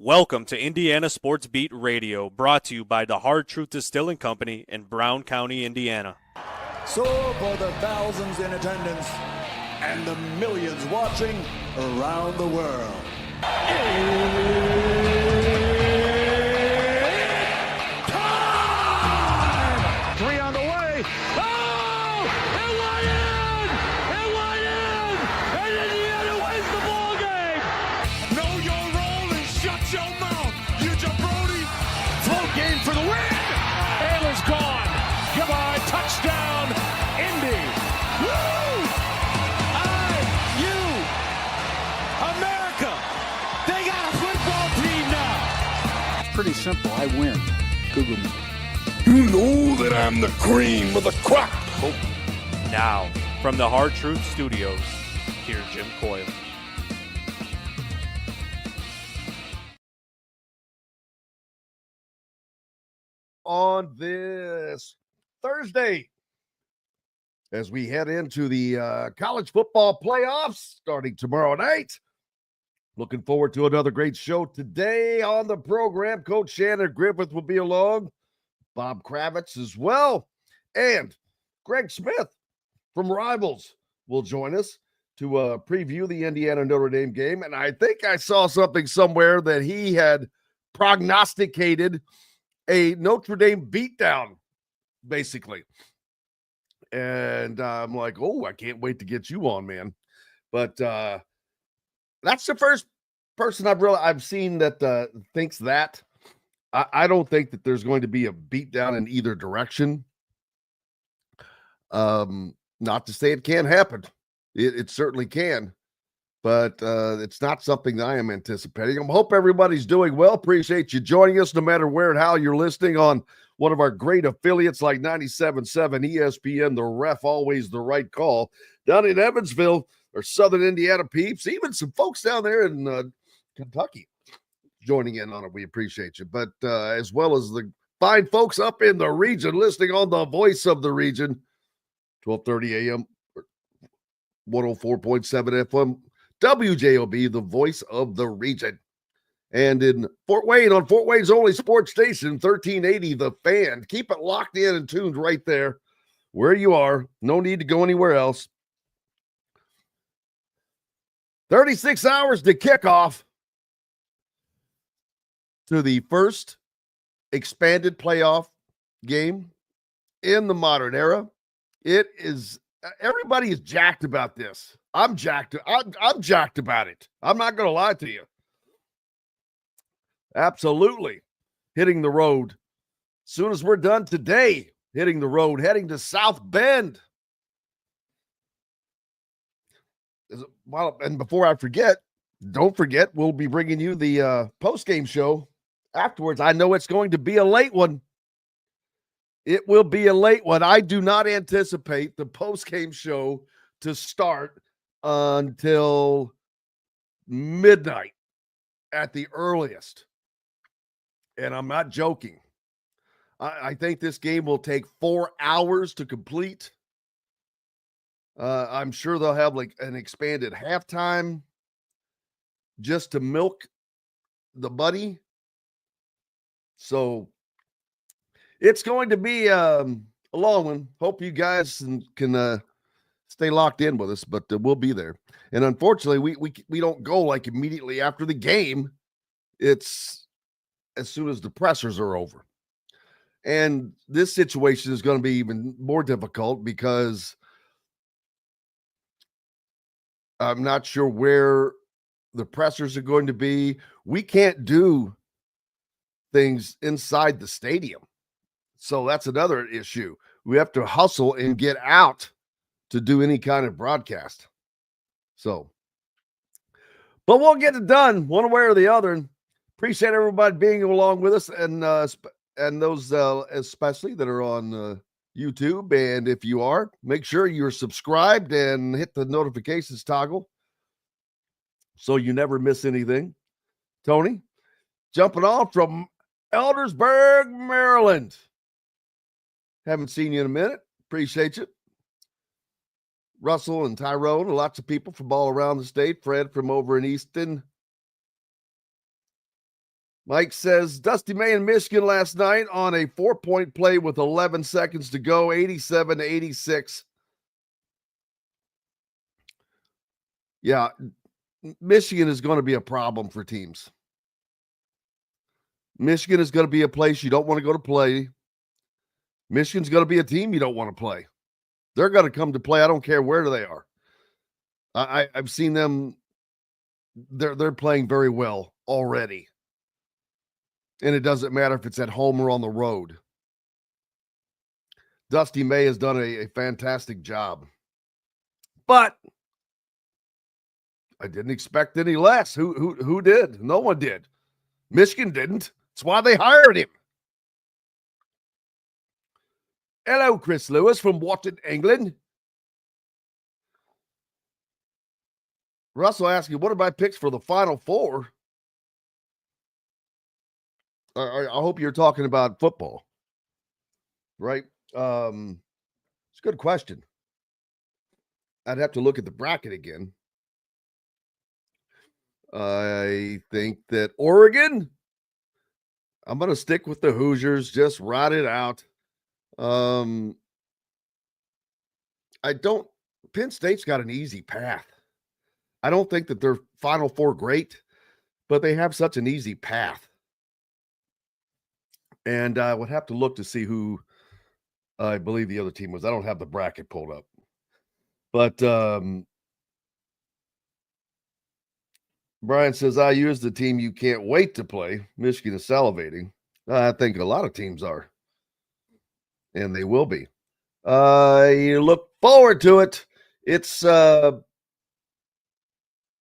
Welcome to Indiana Sports Beat Radio, brought to you by the Hard Truth Distilling Company in Brown County, Indiana. So for the thousands in attendance and the millions watching around the world, it's time! Three on the way. Oh! It went in! It went in! And Indiana wins the ball game! Know your role and shut your mouth, you jabroni! Full game for the win! Ayla's gone. Goodbye. Touchdown, Indy! Woo! IU! America! They got a football team now! Pretty simple. I win. Google me. You know that I'm the cream of the crop. Now, from the Hard Truth Studios, here's Jim Coyle. On this Thursday, as we head into the college football playoffs starting tomorrow night. Looking forward to another great show today on the program. Coach Shannon Griffith will be along, Bob Kravitz as well, and Greg Smith from Rivals will join us to preview the Indiana Notre Dame game. And I think I saw something somewhere that he had prognosticated a Notre Dame beatdown, basically. And I'm like, oh, I can't wait to get you on, man. But that's the first person I've seen that thinks that. I don't think that there's going to be a beatdown in either direction. Not to say it can't happen. It certainly can. But it's not something that I am anticipating. I hope everybody's doing well. Appreciate you joining us no matter where and how you're listening on one of our great affiliates like 97.7 ESPN, the ref, always the right call. Down in Evansville or Southern Indiana peeps, even some folks down there in Kentucky joining in on it. We appreciate you. But as well as the fine folks up in the region listening on the voice of the region, 12:30 a.m., 104.7 FM. WJOB, the voice of the region. And in Fort Wayne, on Fort Wayne's only sports station, 1380 The Fan. Keep it locked in and tuned right there where you are. No need to go anywhere else. 36 hours to kick off to the first expanded playoff game in the modern era. It is, everybody is jacked about this. I'm jacked about it. I'm not going to lie to you. Absolutely. Hitting the road. As soon as we're done today, hitting the road, heading to South Bend. Well, and before I forget, don't forget, we'll be bringing you the post-game show afterwards. I know it's going to be a late one. It will be a late one. I do not anticipate the post-game show to start until midnight at the earliest. And I'm not joking. I think this game will take 4 hours to complete. I'm sure they'll have like an expanded halftime just to milk the buddy. So it's going to be a long one. Hope you guys can stay locked in with us, but we'll be there. And unfortunately, we don't go like immediately after the game. It's as soon as the pressers are over. And this situation is going to be even more difficult because I'm not sure where the pressers are going to be. We can't do things inside the stadium. So that's another issue. We have to hustle and get out to do any kind of broadcast. So, but we'll get it done one way or the other. And appreciate everybody being along with us, and those especially that are on YouTube. And if you are, make sure you're subscribed and hit the notifications toggle so you never miss anything. Tony, jumping off from Eldersburg, Maryland. Haven't seen you in a minute. Appreciate you. Russell and Tyrone, lots of people from all around the state. Fred from over in Easton. Mike says Dusty May in Michigan last night on a 4-point play with 11 seconds to go, 87-86. Yeah, Michigan is going to be a problem for teams. Michigan is going to be a place you don't want to go to play. Michigan's going to be a team you don't want to play. They're going to come to play. I don't care where they are. I've seen them. They're playing very well already. And it doesn't matter if it's at home or on the road. Dusty May has done a fantastic job. But I didn't expect any less. Who did? No one did. Michigan didn't. That's why they hired him. Hello, Chris Lewis from Watton, England. Russell asking, what are my picks for the Final Four? I hope you're talking about football, right? It's a good question. I'd have to look at the bracket again. I think that Oregon, I'm going to stick with the Hoosiers, just ride it out. Penn State's got an easy path. I don't think that they're Final Four great, but they have such an easy path. And I would have to look to see who I believe the other team was. I don't have the bracket pulled up. But Brian says, IU is the team you can't wait to play. Michigan is salivating. I think a lot of teams are. And they will be. You look forward to it. It's going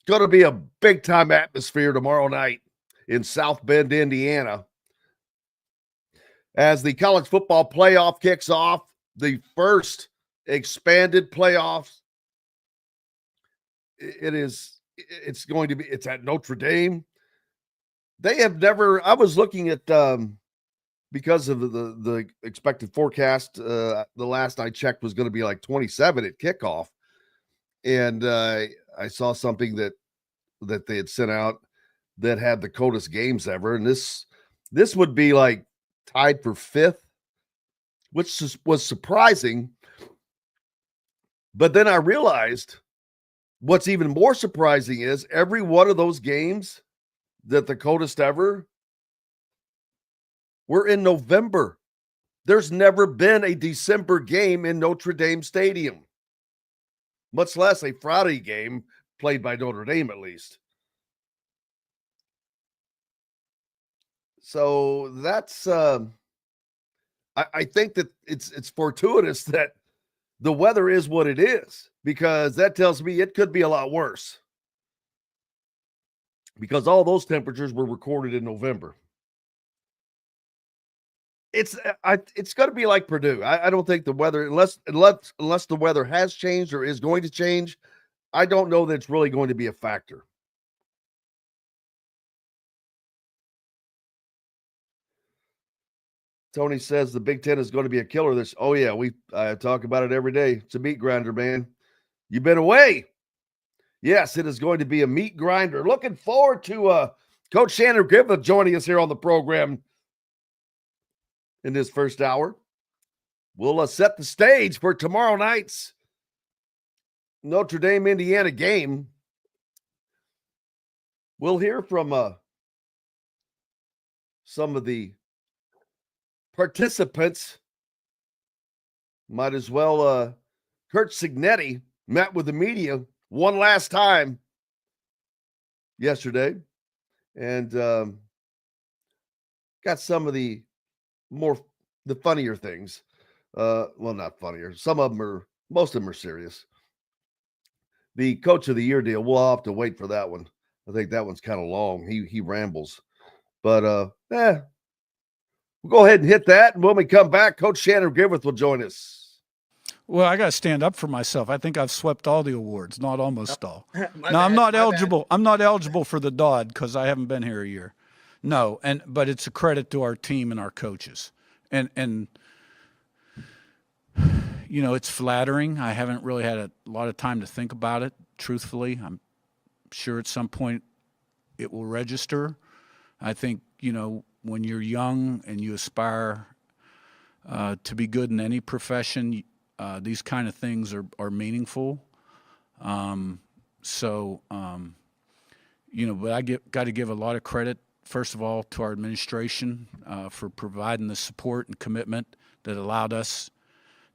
to be a big-time atmosphere tomorrow night in South Bend, Indiana. As the college football playoff kicks off, the first expanded playoffs, it's at Notre Dame. They have never, I was looking at, because of the expected forecast, the last I checked was going to be like 27 at kickoff. And I saw something that they had sent out that had the coldest games ever. And this would be like tied for 5th, which was surprising. But then I realized what's even more surprising is every one of those games that the coldest ever were in November. There's never been a December game in Notre Dame Stadium, much less a Friday game played by Notre Dame, at least. So that's, I think that it's fortuitous that the weather is what it is, because that tells me it could be a lot worse, because all those temperatures were recorded in November. It's going to be like Purdue. I don't think the weather, unless the weather has changed or is going to change, I don't know that it's really going to be a factor. Tony says the Big Ten is going to be a killer this. Oh, yeah, I talk about it every day. It's a meat grinder, man. You've been away. Yes, it is going to be a meat grinder. Looking forward to Coach Shannon Griffith joining us here on the program in this first hour. We'll set the stage for tomorrow night's Notre Dame, Indiana game. We'll hear from some of the participants. Might as well, Kurt Signetti met with the media one last time yesterday, and got some of the funnier things. Well, not funnier. Most of them are serious. The Coach of the Year deal, we'll have to wait for that one. I think that one's kind of long. He rambles. But we'll go ahead and hit that. And when we come back, Coach Shannon Griffith will join us. Well, I got to stand up for myself. I think I've swept all the awards, not almost all. No, I'm not eligible. I'm not eligible for the Dodd because I haven't been here a year. No, but it's a credit to our team and our coaches. And you know, it's flattering. I haven't really had a lot of time to think about it, truthfully. I'm sure at some point it will register. I think, when you're young and you aspire to be good in any profession, these kind of things are meaningful. But I got to give a lot of credit, first of all, to our administration for providing the support and commitment that allowed us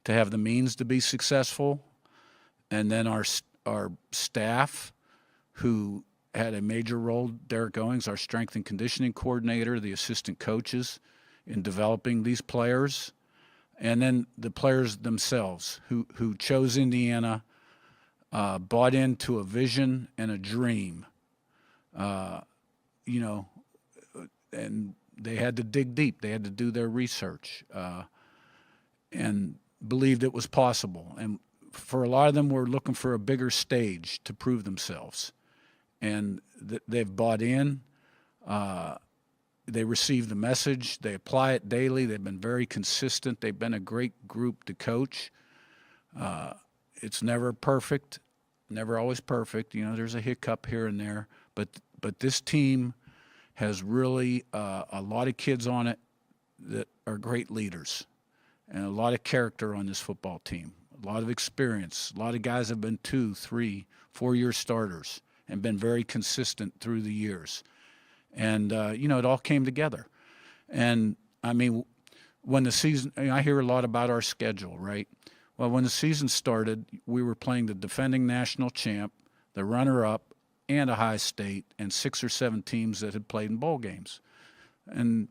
to have the means to be successful, and then our staff, who had a major role. Derek Owings, our strength and conditioning coordinator, the assistant coaches, in developing these players, and then the players themselves who chose Indiana, bought into a vision and a dream, and they had to dig deep. They had to do their research and believed it was possible. And for a lot of them, were looking for a bigger stage to prove themselves. And they've bought in. They receive the message. They apply it daily. They've been very consistent. They've been a great group to coach. It's never perfect, never always perfect. There's a hiccup here and there. But this team has really a lot of kids on it that are great leaders, and a lot of character on this football team, a lot of experience. A lot of guys have been 2, 3, 4-year starters and been very consistent through the years. And, it all came together. And, when the season – I hear a lot about our schedule, right? Well, when the season started, we were playing the defending national champ, the runner-up, and Ohio State, and 6 or 7 teams that had played in bowl games. And,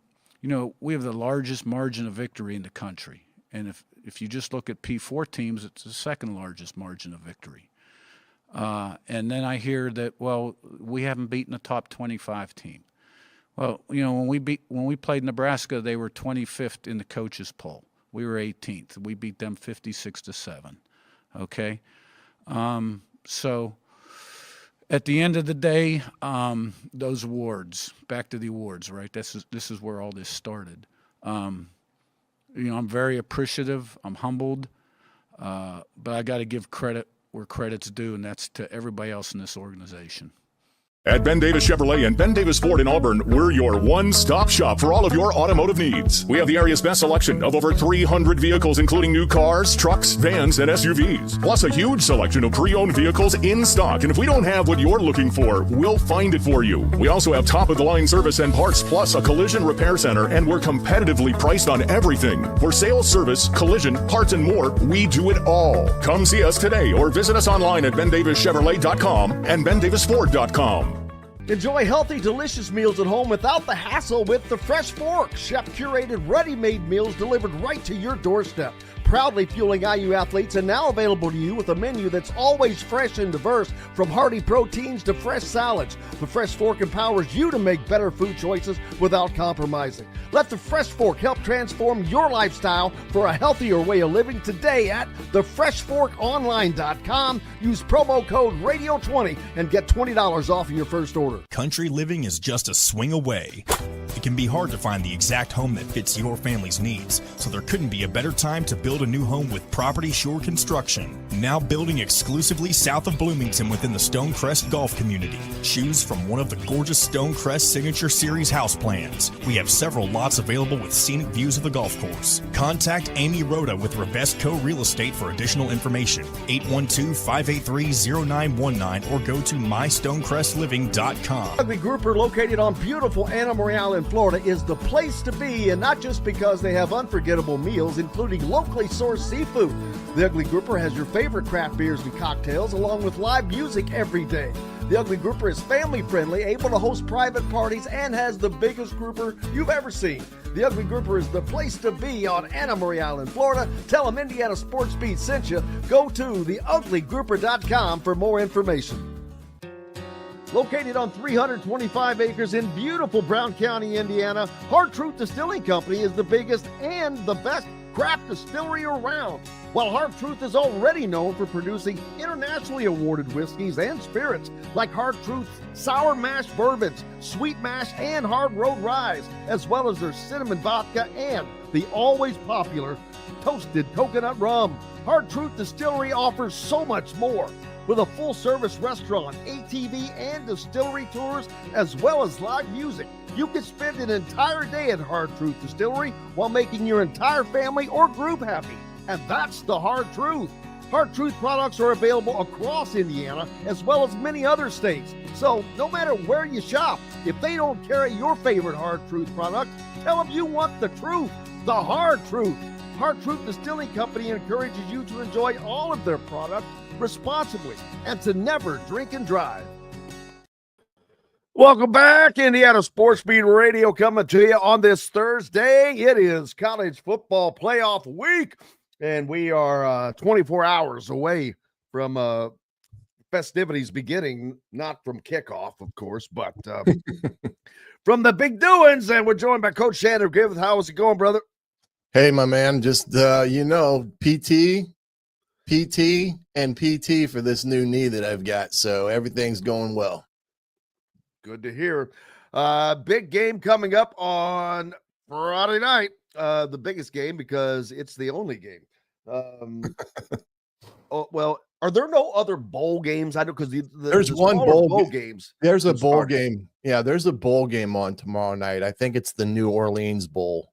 we have the largest margin of victory in the country. And if you just look at P4 teams, it's the second largest margin of victory. And then I hear that, we haven't beaten a top 25 team. Well, when we played Nebraska, they were 25th in the coaches poll. We were 18th. We beat them 56-7. Okay, so at the end of the day, those awards. Back to the awards, right? This is where all this started. I'm very appreciative. I'm humbled, but I got to give credit where credit's due, and that's to everybody else in this organization. At Ben Davis Chevrolet and Ben Davis Ford in Auburn, we're your one-stop shop for all of your automotive needs. We have the area's best selection of over 300 vehicles, including new cars, trucks, vans, and SUVs. Plus a huge selection of pre-owned vehicles in stock. And if we don't have what you're looking for, we'll find it for you. We also have top-of-the-line service and parts, plus a collision repair center, and we're competitively priced on everything. For sales, service, collision, parts, and more, we do it all. Come see us today or visit us online at BenDavisChevrolet.com and BenDavisFord.com. Enjoy healthy, delicious meals at home without the hassle with the Fresh Fork. Chef-curated, ready-made meals delivered right to your doorstep. Proudly fueling IU athletes and now available to you with a menu that's always fresh and diverse, from hearty proteins to fresh salads. The Fresh Fork empowers you to make better food choices without compromising. Let the Fresh Fork help transform your lifestyle for a healthier way of living today at thefreshforkonline.com. Use promo code RADIO20 and get $20 off your first order. Country living is just a swing away. It can be hard to find the exact home that fits your family's needs, so there couldn't be a better time to build a new home with Property Shore Construction. Now building exclusively south of Bloomington within the Stonecrest Golf community. Choose from one of the gorgeous Stonecrest Signature Series house plans. We have several lots available with scenic views of the golf course. Contact Amy Rhoda with Revesco Real Estate for additional information. 812-583-0919 or go to mystonecrestliving.com. Ugly Grouper, located on beautiful Anna Marie in Florida, is the place to be, and not just because they have unforgettable meals, including locally sourced seafood. The Ugly Grouper has your favorite craft beers and cocktails, along with live music every day. The Ugly Grouper is family friendly, able to host private parties, and has the biggest grouper you've ever seen. The Ugly Grouper is the place to be on Anna Marie Island, Florida. Tell them Indiana Sports Beat sent you. Go to theuglygrouper.com for more information. Located on 325 acres in beautiful Brown County, Indiana, Hard Truth Distilling Company is the biggest and the best craft distillery around. While Hard Truth is already known for producing internationally awarded whiskeys and spirits like Hard Truth's sour mash bourbons, sweet mash, and hard road ryes, as well as their cinnamon vodka and the always popular toasted coconut rum. Hard Truth Distillery offers so much more. With a full-service restaurant, ATV, and distillery tours, as well as live music, You can spend an entire day at Hard Truth Distillery while making your entire family or group happy. And that's the hard truth. Hard Truth products are available across Indiana as well as many other states. So no matter where you shop, if they don't carry your favorite Hard Truth product, tell them you want the truth, the hard truth. Hard Truth Distilling Company encourages you to enjoy all of their products responsibly and to never drink and drive. Welcome back, Indiana Sports Beat Radio, coming to you on this Thursday. It is college football playoff week, and we are 24 hours away from festivities beginning, not from kickoff, of course, but from the big doings. And we're joined by Coach Shannon Griffith. How is it going, brother? Hey, my man, just, PT, and PT for this new knee that I've got. So everything's going well. Good to hear. Big game coming up on Friday night. The biggest game because it's the only game. Are there no other bowl games? I know because there's one bowl games. There's a bowl game. Yeah, there's a bowl game on tomorrow night. I think it's the New Orleans Bowl,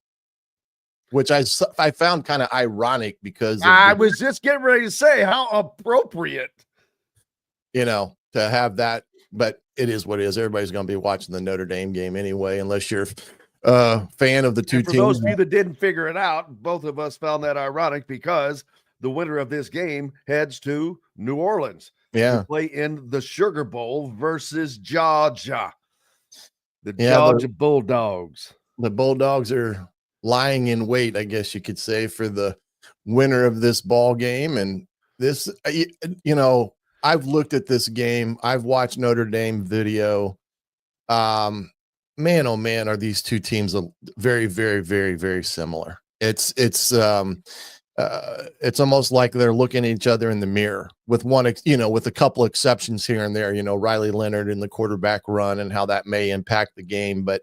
which I found kind of ironic because I was just getting ready to say how appropriate, to have that. But it is what it is. Everybody's going to be watching the Notre Dame game anyway, unless you're a fan of the two teams. For those of you that didn't figure it out, both of us found that ironic because the winner of this game heads to New Orleans to play in the Sugar Bowl versus Georgia. The Georgia Bulldogs. The Bulldogs are lying in wait, I guess you could say, for the winner of this ball game. And this, I've looked at this game. I've watched Notre Dame video. Man, oh man, are these two teams very, very, very, very similar. It's almost like they're looking at each other in the mirror with with a couple exceptions here and there, Riley Leonard in the quarterback run and how that may impact the game. But,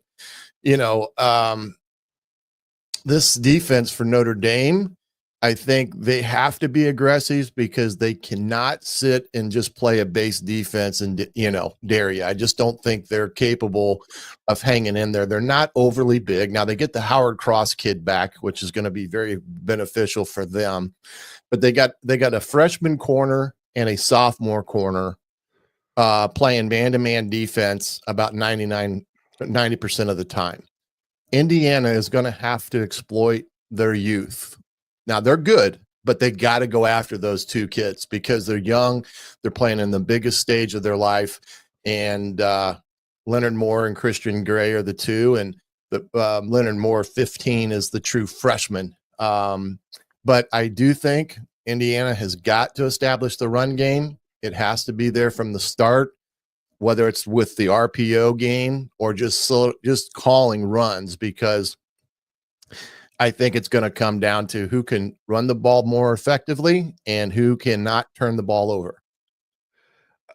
this defense for Notre Dame, I think they have to be aggressive because they cannot sit and just play a base defense and, dare you. I just don't think they're capable of hanging in there. They're not overly big. Now they get the Howard Cross kid back, which is going to be very beneficial for them. But they got a freshman corner and a sophomore corner playing man-to-man defense about 90% of the time. Indiana is going to have to exploit their youth. Now they're good, but they got to go after those two kids because they're young. They're playing in the biggest stage of their life. And Leonard Moore and Christian Gray are the two. And Leonard Moore, 15, is the true freshman. But I do think Indiana has got to establish the run game. It has to be there from the start, whether it's with the RPO game or just calling runs, because I think it's going to come down to who can run the ball more effectively and who cannot turn the ball over.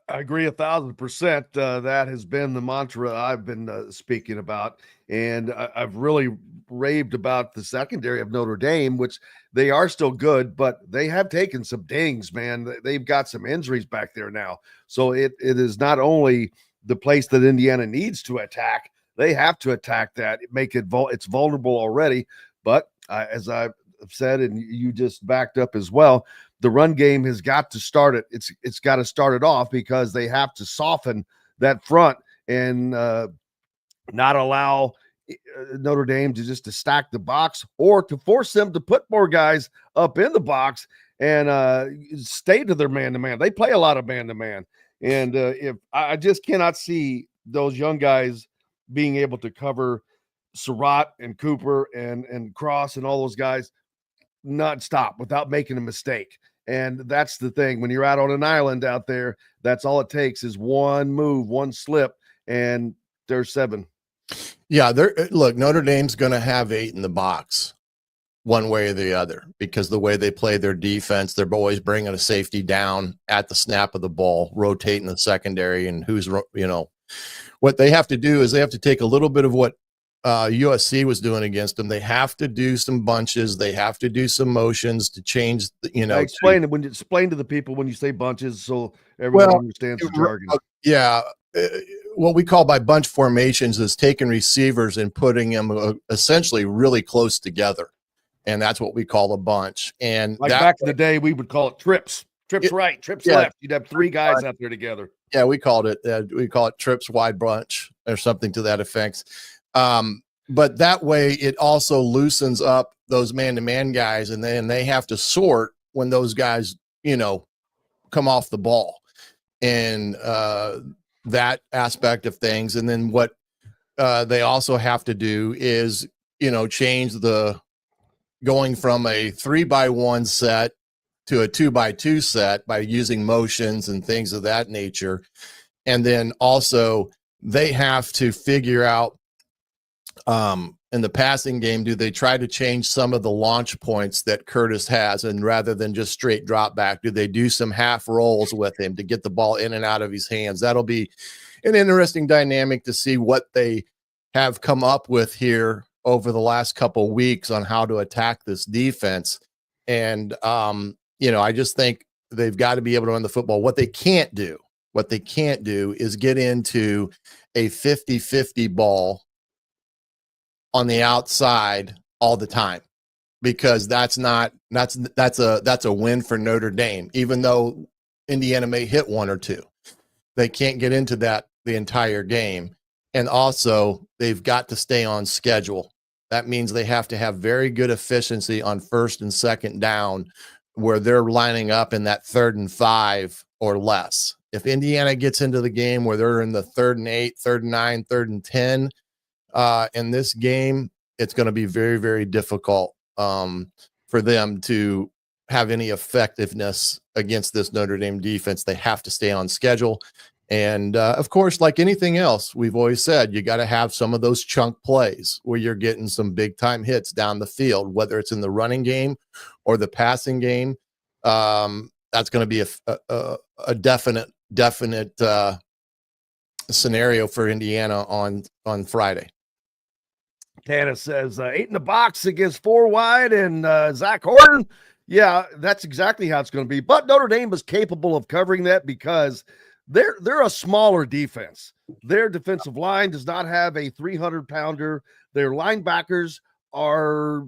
I agree 1,000%. That has been the mantra I've been speaking about. And I've really raved about the secondary of Notre Dame, which they are still good, but they have taken some dings, man. They've got some injuries back there now. So it is not only the place that Indiana needs to attack, they have to attack that, make it it's vulnerable already. But as I've said, and you just backed up as well, the run game has got to start it. It's got to start it off because they have to soften that front and not allow Notre Dame to stack the box or to force them to put more guys up in the box and stay to their man-to-man. They play a lot of man-to-man. And if I just cannot see those young guys being able to cover Surratt and Cooper and Cross and all those guys nonstop without making a mistake. And that's the thing. When you're out on an island out there, that's all it takes is one move, one slip, and there's 7. Yeah, look, Notre Dame's going to have 8 in the box one way or the other because the way they play their defense, they're always bringing a safety down at the snap of the ball, rotating the secondary, and what they have to do is they have to take a little bit of what USC was doing against them. They have to do some bunches. They have to do some motions to change. Explain to the people when you say bunches, so everyone understands the jargon. Yeah, what we call by bunch formations is taking receivers and putting them essentially really close together. And that's what we call a bunch. And Like back in the day, we would call it trips. Trips right, trips yeah, left. You'd have three guys out there together. Yeah, we call it trips wide bunch or something to that effect. But that way it also loosens up those man-to-man guys, and then they have to sort when those guys, come off the ball. And that aspect of things. And then what they also have to do is, change the going from a 3x1 set to a 2x2 set by using motions and things of that nature. And then also they have to figure out in the passing game, do they try to change some of the launch points that Curtis has, and rather than just straight drop back, do they do some half rolls with him to get the ball in and out of his hands? That'll be an interesting dynamic to see what they have come up with here over the last couple of weeks on how to attack this defense. And I just think they've got to be able to run the football. What they can't do is get into a 50-50 ball on the outside all the time, because that's a win for Notre Dame. Even though Indiana may hit one or two, they can't get into that the entire game. And also they've got to stay on schedule. That means they have to have very good efficiency on first and second down, where they're lining up in that 3rd and 5 or less. If Indiana gets into the game where they're in the 3rd and 8, 3rd and 9, 3rd and 10, in this game, it's going to be very, very difficult for them to have any effectiveness against this Notre Dame defense. They have to stay on schedule. And of course, like anything else, we've always said, you got to have some of those chunk plays where you're getting some big time hits down the field, whether it's in the running game or the passing game. That's going to be a definite scenario for Indiana on Friday. Tanner says 8 in the box against 4 wide and Zach Horton. Yeah, that's exactly how it's going to be. But Notre Dame is capable of covering that because they're a smaller defense. Their defensive line does not have a 300-pounder. Their linebackers are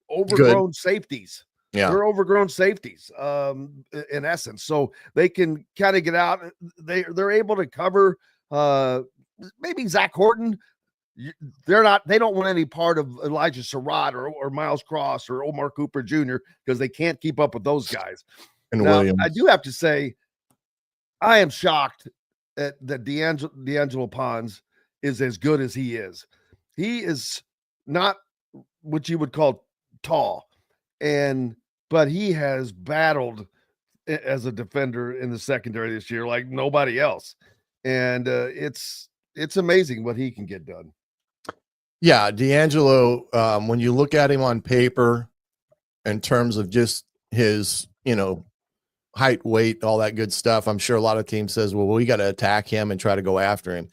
overgrown safeties. Yeah, they're overgrown safeties in essence. So they can kind of get out. They're able to cover maybe Zach Horton. They don't want any part of Elijah Surratt or Miles Cross or Omar Cooper Jr. because they can't keep up with those guys. And now, Williams. I do have to say, I am shocked that D'Angelo Pons is as good as he is. He is not what you would call tall, but he has battled as a defender in the secondary this year like nobody else. And it's amazing what he can get done. Yeah, D'Angelo, when you look at him on paper in terms of just his, height, weight, all that good stuff, I'm sure a lot of teams says, well, we got to attack him and try to go after him.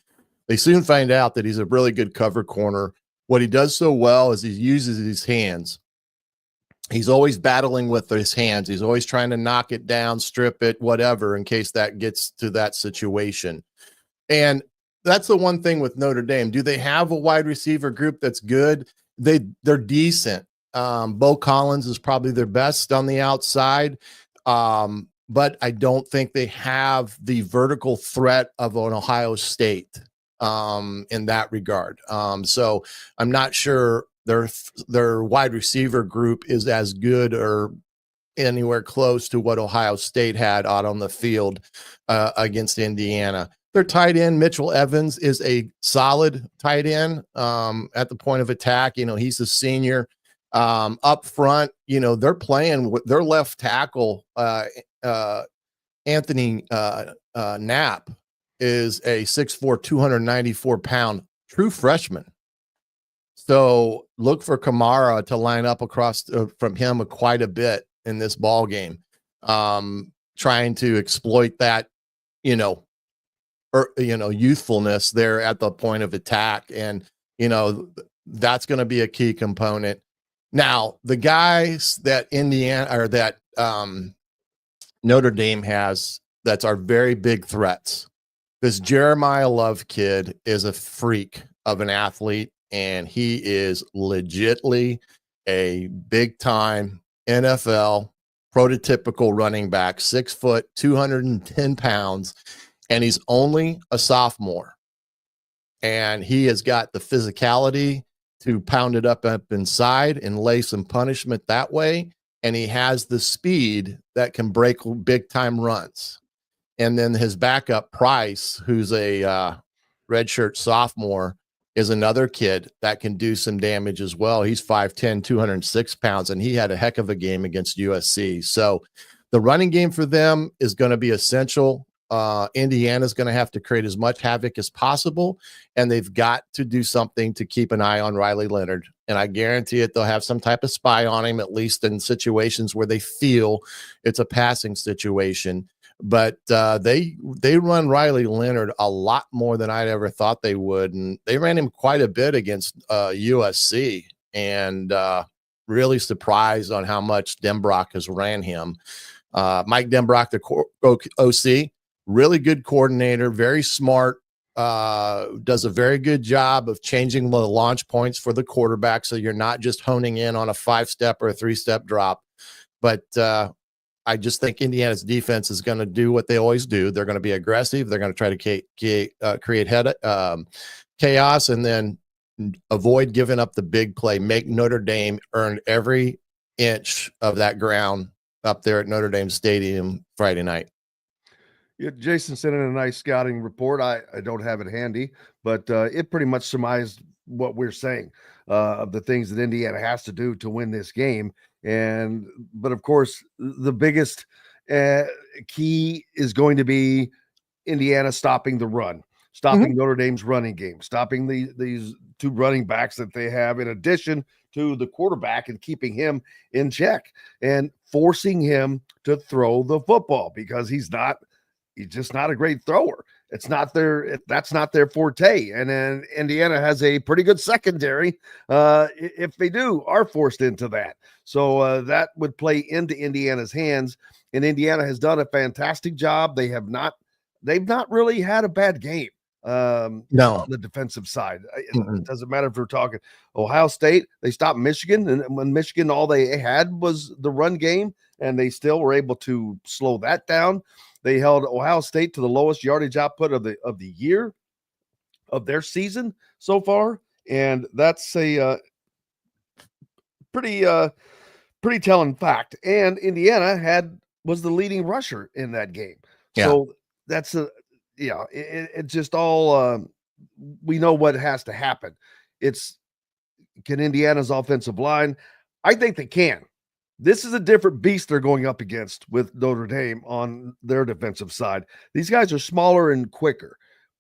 They soon find out that he's a really good cover corner. What he does so well is he uses his hands. He's always battling with his hands. He's always trying to knock it down, strip it, whatever, in case that gets to that situation. And that's the one thing with Notre Dame. Do they have a wide receiver group that's good? They're decent. Bo Collins is probably their best on the outside. But I don't think they have the vertical threat of an Ohio State in that regard. So I'm not sure their wide receiver group is as good or anywhere close to what Ohio State had out on the field against Indiana. Their tight end, Mitchell Evans, is a solid tight end at the point of attack. He's a senior. Up front, they're playing with their left tackle, Anthony Knapp, is a 6'4", 294-pound true freshman. So look for Kamara to line up across from him quite a bit in this ball game, trying to exploit that, youthfulness there at the point of attack. And, that's going to be a key component. Now, the guys that Notre Dame has, that's our very big threats. This Jeremiah Love kid is a freak of an athlete, and he is legitly a big time NFL prototypical running back, 6 foot, 210 pounds, and he's only a sophomore. And he has got the physicality to pound it up inside and lay some punishment that way. And he has the speed that can break big time runs. And then his backup Price, who's a redshirt sophomore, is another kid that can do some damage as well. He's 5'10", 206 pounds, and he had a heck of a game against USC. So the running game for them is going to be essential. Indiana's going to have to create as much havoc as possible, and they've got to do something to keep an eye on Riley Leonard. And I guarantee it, they'll have some type of spy on him, at least in situations where they feel it's a passing situation. But they run Riley Leonard a lot more than I'd ever thought they would, and they ran him quite a bit against USC, and really surprised on how much Denbrock has ran him. Mike Denbrock, the OC, really good coordinator, very smart, does a very good job of changing the launch points for the quarterback, so you're not just honing in on a 5-step or a 3-step drop. But I just think Indiana's defense is going to do what they always do. They're going to be aggressive. They're going to try to create chaos, and then avoid giving up the big play. Make Notre Dame earn every inch of that ground up there at Notre Dame Stadium Friday night. Yeah, Jason sent in a nice scouting report. I don't have it handy, but it pretty much surmised what we're saying of the things that Indiana has to do to win this game. But of course, the biggest key is going to be Indiana stopping the run, stopping Notre Dame's running game, stopping these two running backs that they have, in addition to the quarterback, and keeping him in check and forcing him to throw the football, because he's just not a great thrower. That's not their forte. And then Indiana has a pretty good secondary if they are forced into that. So that would play into Indiana's hands. And Indiana has done a fantastic job. They've not really had a bad game. On the defensive side. It doesn't matter if we're talking Ohio State. They stopped Michigan, and when Michigan, all they had was the run game, and they still were able to slow that down. They held Ohio State to the lowest yardage output of the year of their season so far, and that's a pretty telling fact. And Indiana was the leading rusher in that game. Yeah. So that's it just all we know what has to happen. Can Indiana's offensive line? I think they can. This is a different beast they're going up against with Notre Dame on their defensive side. These guys are smaller and quicker,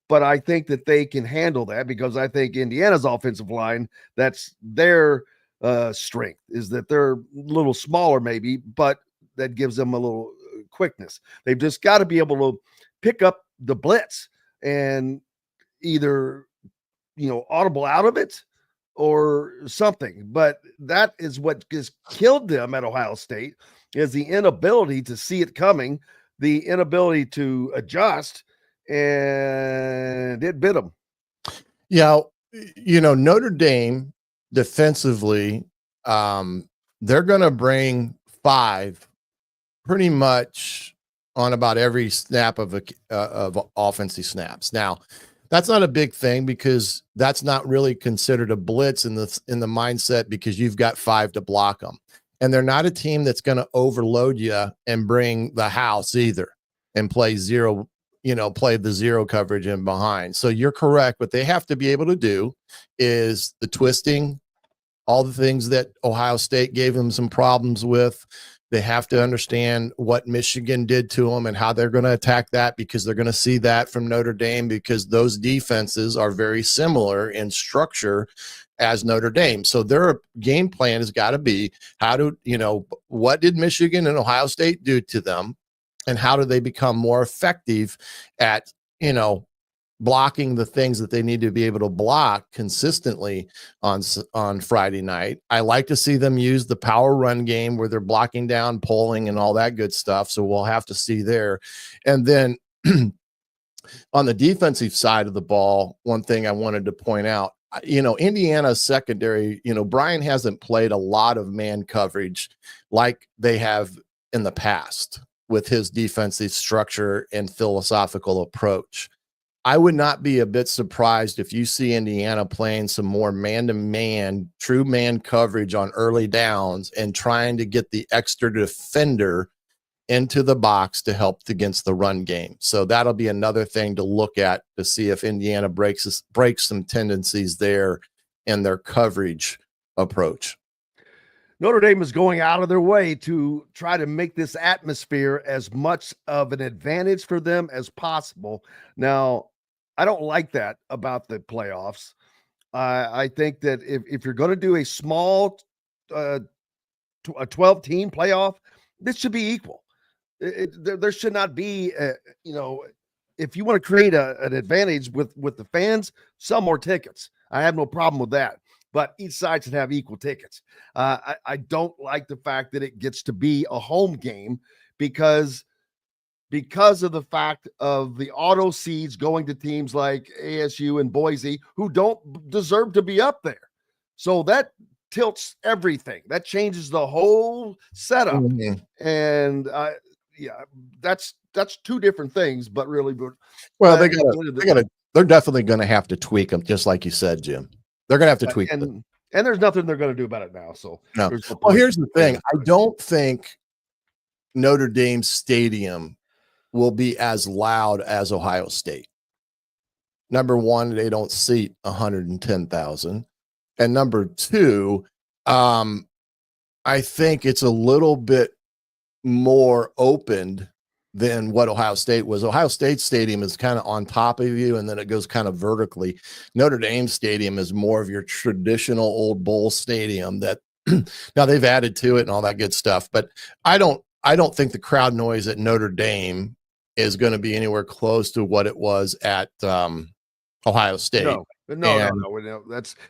but I think that they can handle that, because I think Indiana's offensive line, that's their strength, is that they're a little smaller maybe, but that gives them a little quickness. They've just got to be able to pick up the blitz and either, audible out of it or something. But that is what has killed them at Ohio State, is the inability to see it coming, the inability to adjust, and it bit them. Yeah. Notre Dame defensively, they're going to bring 5 pretty much on about every snap of offensive snaps. Now, that's not a big thing, because that's not really considered a blitz in the mindset, because you've got 5 to block them. And they're not a team that's going to overload you and bring the house either and play the zero coverage in behind. So you're correct. What they have to be able to do is the twisting, all the things that Ohio State gave them some problems with. They have to understand what Michigan did to them and how they're going to attack that, because they're going to see that from Notre Dame, because those defenses are very similar in structure as Notre Dame. So their game plan has got to be what did Michigan and Ohio State do to them, and how do they become more effective at, blocking the things that they need to be able to block consistently on Friday night. I like to see them use the power run game where they're blocking down, pulling, and all that good stuff. So we'll have to see there. And then On the defensive side of the ball, one thing I wanted to point out, Indiana's secondary, Brian hasn't played a lot of man coverage like they have in the past with his defensive structure and philosophical approach. I would not be a bit surprised if you see Indiana playing some more man-to-man, true man coverage on early downs and trying to get the extra defender into the box to help against the run game. So that'll be another thing to look at to see if Indiana breaks some tendencies there in their coverage approach. Notre Dame is going out of their way to try to make this atmosphere as much of an advantage for them as possible. Now, I don't like that about the playoffs. I think that if you're going to do a small a 12-team playoff, this should be equal. There should not be, if you want to create an advantage with the fans, sell more tickets. I have no problem with that. But each side should have equal tickets. I don't like the fact that it gets to be a home game because of the fact of the auto seeds going to teams like ASU and Boise who don't deserve to be up there. So that tilts everything. That changes the whole setup. Mm-hmm. And that's two different things, but really. Well, they're definitely going to have to tweak them, just like you said, Jim. They're going to have to tweak them. And there's nothing they're going to do about it now. So, no. Well, here's the thing. I don't think Notre Dame Stadium will be as loud as Ohio State. Number one, they don't seat 110,000. And number two, I think it's a little bit more opened than what Ohio State was. Ohio State Stadium is kind of on top of you, and then it goes kind of vertically. Notre Dame Stadium is more of your traditional old bowl stadium that now they've added to it and all that good stuff. But I don't think the crowd noise at Notre Dame is going to be anywhere close to what it was at Ohio State. No.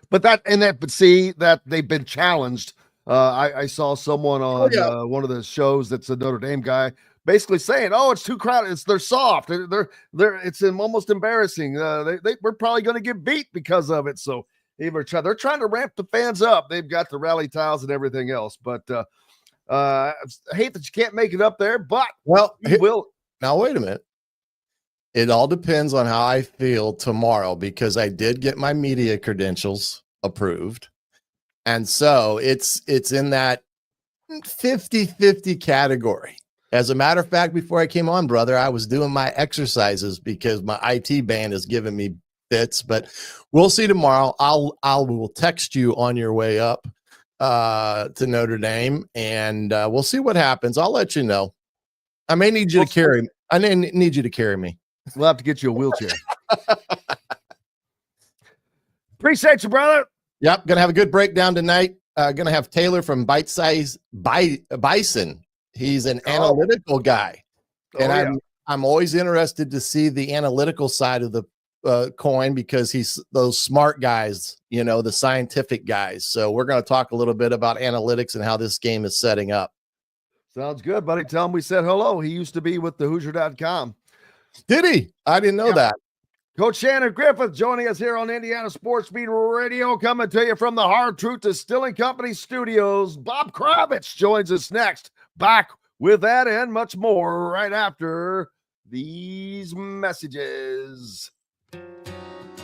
But see that they've been challenged. I saw someone on one of the shows that's a Notre Dame guy basically saying, "Oh, it's too crowded. They're soft. They're it's almost embarrassing. We're probably going to get beat because of it." So they're trying to ramp the fans up. They've got the rally tiles and everything else. But I hate that you can't make it up there. But you will. Now wait a minute. It all depends on how I feel tomorrow because I did get my media credentials approved. And so it's in that 50-50 category. As a matter of fact, before I came on, brother, I was doing my exercises because my IT band is giving me fits, but we'll see tomorrow. We'll text you on your way up to Notre Dame and we'll see what happens. I'll let you know. I may need you to carry me. I need you to carry me. We'll have to get you a wheelchair. Appreciate you, brother. Yep. Going to have a good breakdown tonight. Going to have Taylor from Bite Size Bison. He's an analytical guy. And I'm always interested to see the analytical side of the coin because he's those smart guys, the scientific guys. So we're going to talk a little bit about analytics and how this game is setting up. Sounds good, buddy. Tell him we said hello. He used to be with the Hoosier.com. Did he? I didn't know that. Coach Shannon Griffith joining us here on Indiana Sports Beat Radio, coming to you from the Hard Truth Distilling Company studios. Bob Kravitz joins us next. Back with that and much more right after these messages.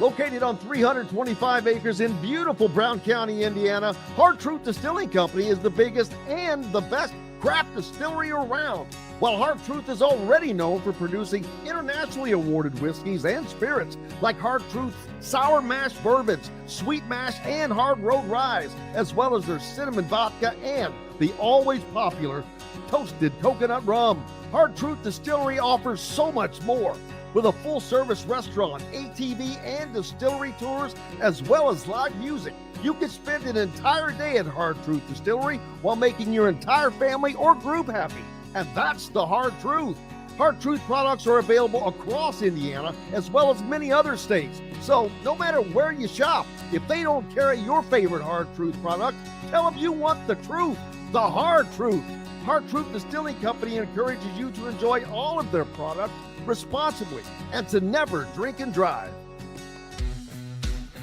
Located on 325 acres in beautiful Brown County, Indiana, Hard Truth Distilling Company is the biggest and the best craft distillery around. While Hard Truth is already known for producing internationally awarded whiskeys and spirits like Hard Truth sour mash bourbons, sweet mash, and hard road ryes, as well as their cinnamon vodka and the always popular toasted coconut rum. Hard Truth Distillery offers so much more. With a full-service restaurant, ATV, and distillery tours, as well as live music, you can spend an entire day at Hard Truth Distillery while making your entire family or group happy. And that's the Hard Truth. Hard Truth products are available across Indiana, as well as many other states. So no matter where you shop, if they don't carry your favorite Hard Truth product, tell them you want the truth, the Hard Truth. Heart Truth Distilling Company encourages you to enjoy all of their products responsibly and to never drink and drive.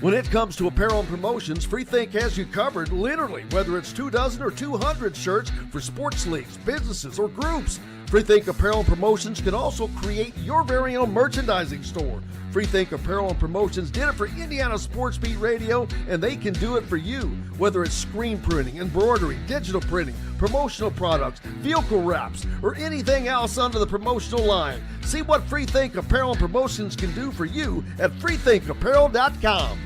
When it comes to apparel and promotions, Freethink has you covered, literally, whether it's 24 or 200 shirts for sports leagues, businesses, or groups. Freethink Apparel and Promotions can also create your very own merchandising store. Freethink Apparel and Promotions did it for Indiana Sports Beat Radio, and they can do it for you. Whether it's screen printing, embroidery, digital printing, promotional products, vehicle wraps, or anything else under the promotional line. See what Freethink Apparel and Promotions can do for you at freethinkapparel.com.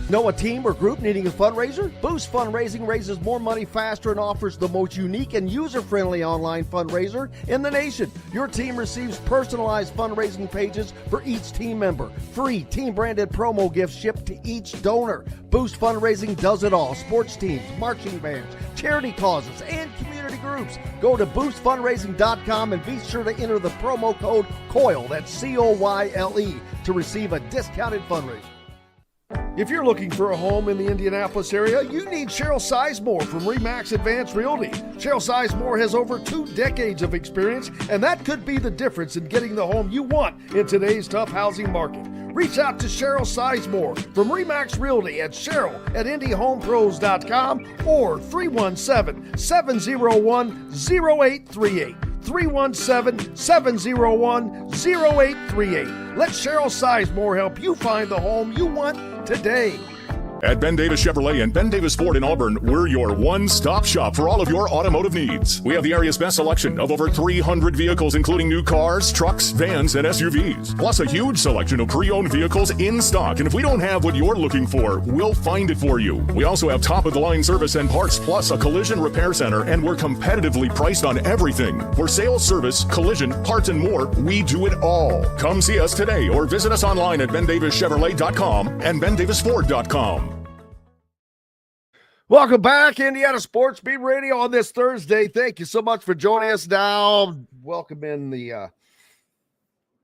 Know a team or group needing a fundraiser? Boost Fundraising raises more money faster and offers the most unique and user-friendly online fundraiser in the nation. Your team receives personalized fundraising pages for each team member. Free team-branded promo gifts shipped to each donor. Boost Fundraising does it all. Sports teams, marching bands, charity causes, and community groups. Go to boostfundraising.com and be sure to enter the promo code COYLE, that's COYLE, to receive a discounted fundraiser. If you're looking for a home in the Indianapolis area, you need Cheryl Sizemore from RE/MAX Advanced Realty. Cheryl Sizemore has over 2 decades of experience, and that could be the difference in getting the home you want in today's tough housing market. Reach out to Cheryl Sizemore from RE/MAX Realty at cheryl@indyhomepros.com or 317-701-0838. 317-701-0838. Let Cheryl Sizemore help you find the home you want today. At Ben Davis Chevrolet and Ben Davis Ford in Auburn, we're your one-stop shop for all of your automotive needs. We have the area's best selection of over 300 vehicles, including new cars, trucks, vans, and SUVs. Plus a huge selection of pre-owned vehicles in stock. And if we don't have what you're looking for, we'll find it for you. We also have top-of-the-line service and parts, plus a collision repair center, and we're competitively priced on everything. For sales, service, collision, parts, and more, we do it all. Come see us today or visit us online at bendavischevrolet.com and bendavisford.com. Welcome back, Indiana Sports Beat Radio on this Thursday. Thank you so much for joining us. Now, welcome in the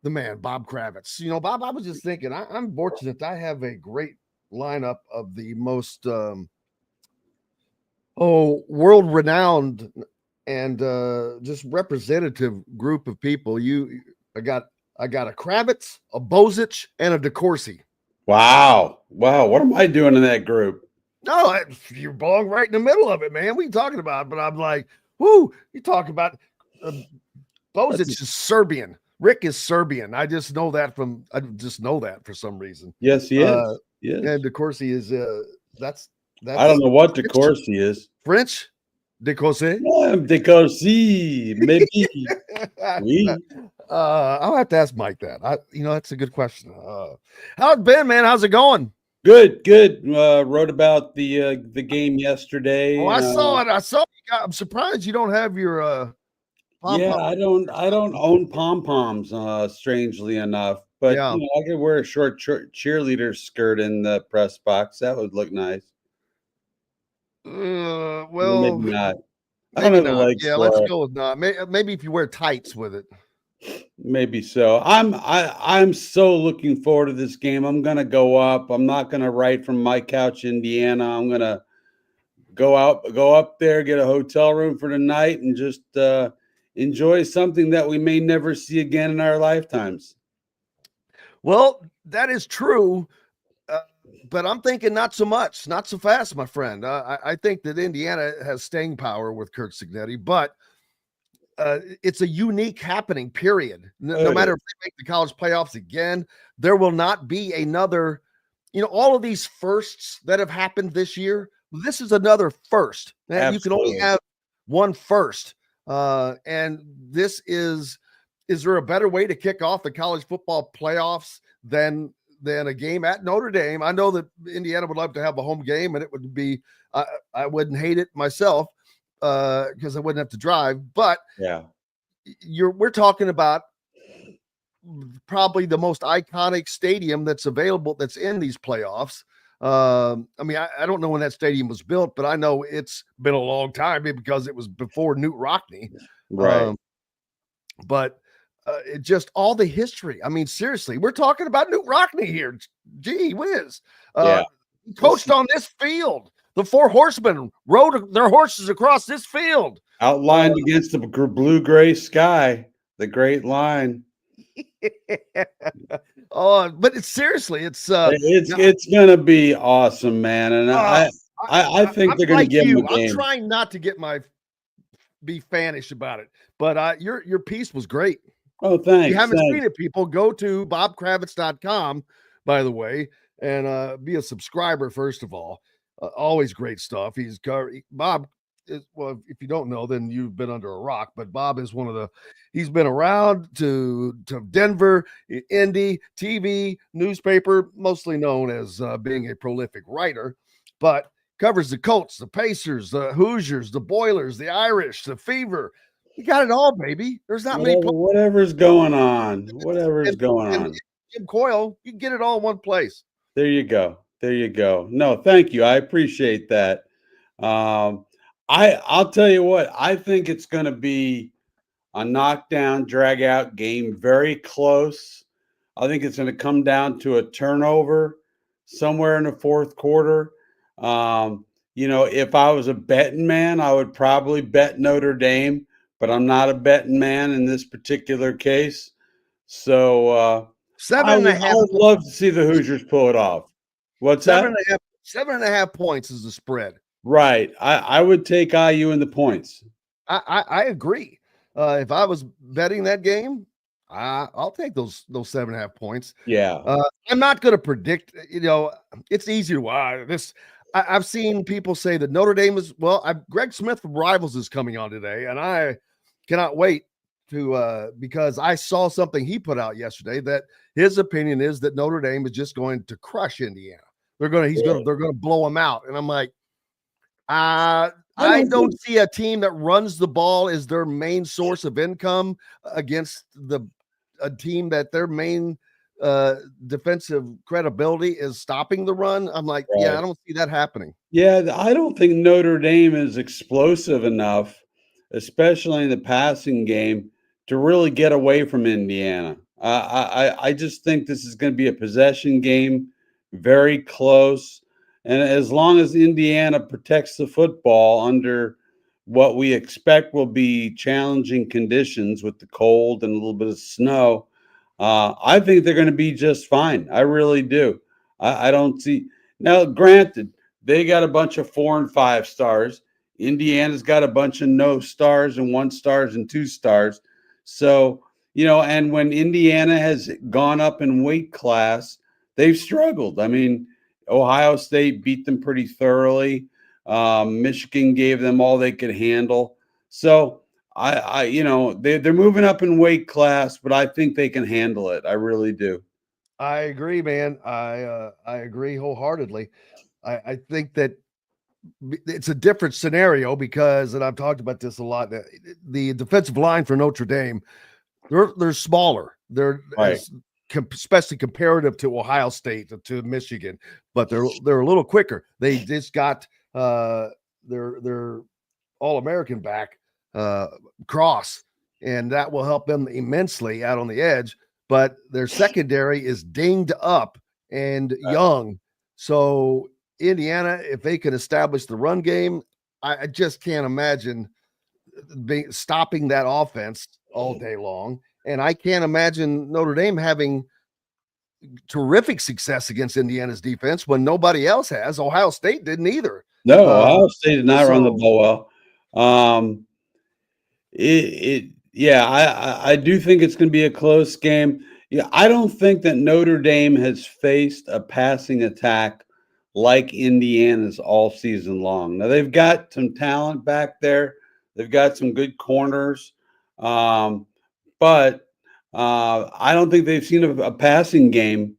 man, Bob Kravitz. You know, Bob, I was just thinking, I'm fortunate I have a great lineup of the most world-renowned and just representative group of people. I got a Kravitz, a Bozich, and a DeCourcy. Wow. What am I doing in that group? No, you belong right in the middle of it, man. What are you talking about? But I'm like, whoo, you talk about Bozich is Serbian. Rick is Serbian. I just know that for some reason. Yes, he is. Yes. And DeCourcy is that's I don't know what DeCourcy is. French? DeCourcy? DeCourcy, maybe. Oui. I'll have to ask Mike that. That's a good question. How's it been, man? How's it going? Good. Wrote about the game yesterday. Oh, I saw it. I'm surprised you don't have your pom-pom. I don't own pom-poms, strangely enough. But yeah. I could wear a short cheerleader skirt in the press box. That would look nice. Well, maybe not. I don't know the legs. Yeah, let's go with not. Maybe if you wear tights with it. Maybe so. I'm so looking forward to this game. I'm gonna go up. I'm not gonna write from my couch, Indiana. I'm gonna go up there, get a hotel room for the night, and just enjoy something that we may never see again in our lifetimes. Well, that is true, but I'm thinking not so much, not so fast, my friend. I think that Indiana has staying power with Kurt Cignetti, but it's a unique happening, period. No matter if they make the college playoffs again, there will not be another, all of these firsts that have happened this year. This is another first. Man, you can only have one first. And this is there a better way to kick off the college football playoffs than a game at Notre Dame? I know that Indiana would love to have a home game, and it would be, I wouldn't hate it myself. Because I wouldn't have to drive, but yeah, we're talking about probably the most iconic stadium that's available, that's in these playoffs. I don't know when that stadium was built, but I know it's been a long time because it was before Newt Rockne. Right. But it just all the history. I mean, seriously, we're talking about Newt Rockne here. Gee whiz. He coached on this field. The Four Horsemen rode their horses across this field. Outlined against the blue-gray sky, the great line. Oh, but it's seriously, it's It's gonna be awesome, man. And I think I'm they're gonna like give them you. a I'm game. trying not to be fanish about it, but your piece was great. Oh, If thanks. you haven't thanks. seen it, people, go to bobkravitz.com, by the way, and be a subscriber first of all. Always great stuff. Bob is, well, if you don't know, then you've been under a rock, but Bob is he's been around to Denver, Indy, TV, newspaper, mostly known as being a prolific writer, but covers the Colts, the Pacers, the Hoosiers, the Boilers, the Irish, the Fever. You got it all, baby. There's not many. Whatever's going on. Whatever's And, going and on. Jim Coyle, you can get it all in one place. There you go. There you go. No, thank you. I appreciate that. I'll tell you what, I think it's going to be a knockdown, drag out game, very close. I think it's going to come down to a turnover somewhere in the fourth quarter. If I was a betting man, I would probably bet Notre Dame, but I'm not a betting man in this particular case. So I would love to see the Hoosiers pull it off. What's that? 7.5 points is the spread. Right. I would take IU in the points. I agree. If I was betting that game, I'll take those 7.5 points. Yeah. I'm not going to predict. It's easy to I've seen people say that Notre Dame is Greg Smith from Rivals is coming on today, and I cannot wait to because I saw something he put out yesterday that his opinion is that Notre Dame is just going to crush Indiana. They're going to blow them out, and I'm like, I don't see a team that runs the ball as their main source of income against a team that their main defensive credibility is stopping the run. I'm like, right. Yeah, I don't see that happening. Yeah, I don't think Notre Dame is explosive enough, especially in the passing game, to really get away from Indiana. I just think this is going to be a possession game, very close. And as long as Indiana protects the football under what we expect will be challenging conditions with the cold and a little bit of snow, I think they're going to be just fine. I really do. I don't see. Now, granted, they got a bunch of 4 and 5 stars. Indiana's got a bunch of no stars and 1 stars and 2 stars. So, and when Indiana has gone up in weight class, they've struggled. I mean, Ohio State beat them pretty thoroughly. Michigan gave them all they could handle. So they're moving up in weight class, but I think they can handle it. I really do. I agree, man. I agree wholeheartedly. I think that it's a different scenario because, and I've talked about this a lot, the defensive line for Notre Dame, they're smaller. They're right. Especially comparative to Ohio State, to Michigan, but they're a little quicker. They just got their All-American back, Cross, and that will help them immensely out on the edge. But their secondary is dinged up and young. So Indiana, if they can establish the run game, I just can't imagine stopping that offense all day long. And I can't imagine Notre Dame having terrific success against Indiana's defense when nobody else has. Ohio State didn't either. No, Ohio State did not run the ball well. I do think it's going to be a close game. Yeah, I don't think that Notre Dame has faced a passing attack like Indiana's all season long. Now, they've got some talent back there. They've got some good corners. But I don't think they've seen a passing game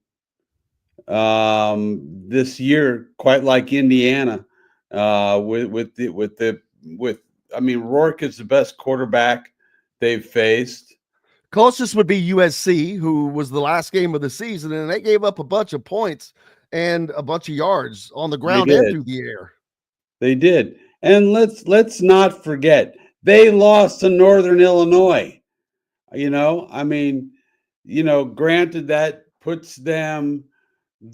this year quite like Indiana. Rourke is the best quarterback they've faced. Closest would be USC, who was the last game of the season, and they gave up a bunch of points and a bunch of yards on the ground and through the air. They did. And let's not forget, they lost to Northern Illinois. Granted, that puts them,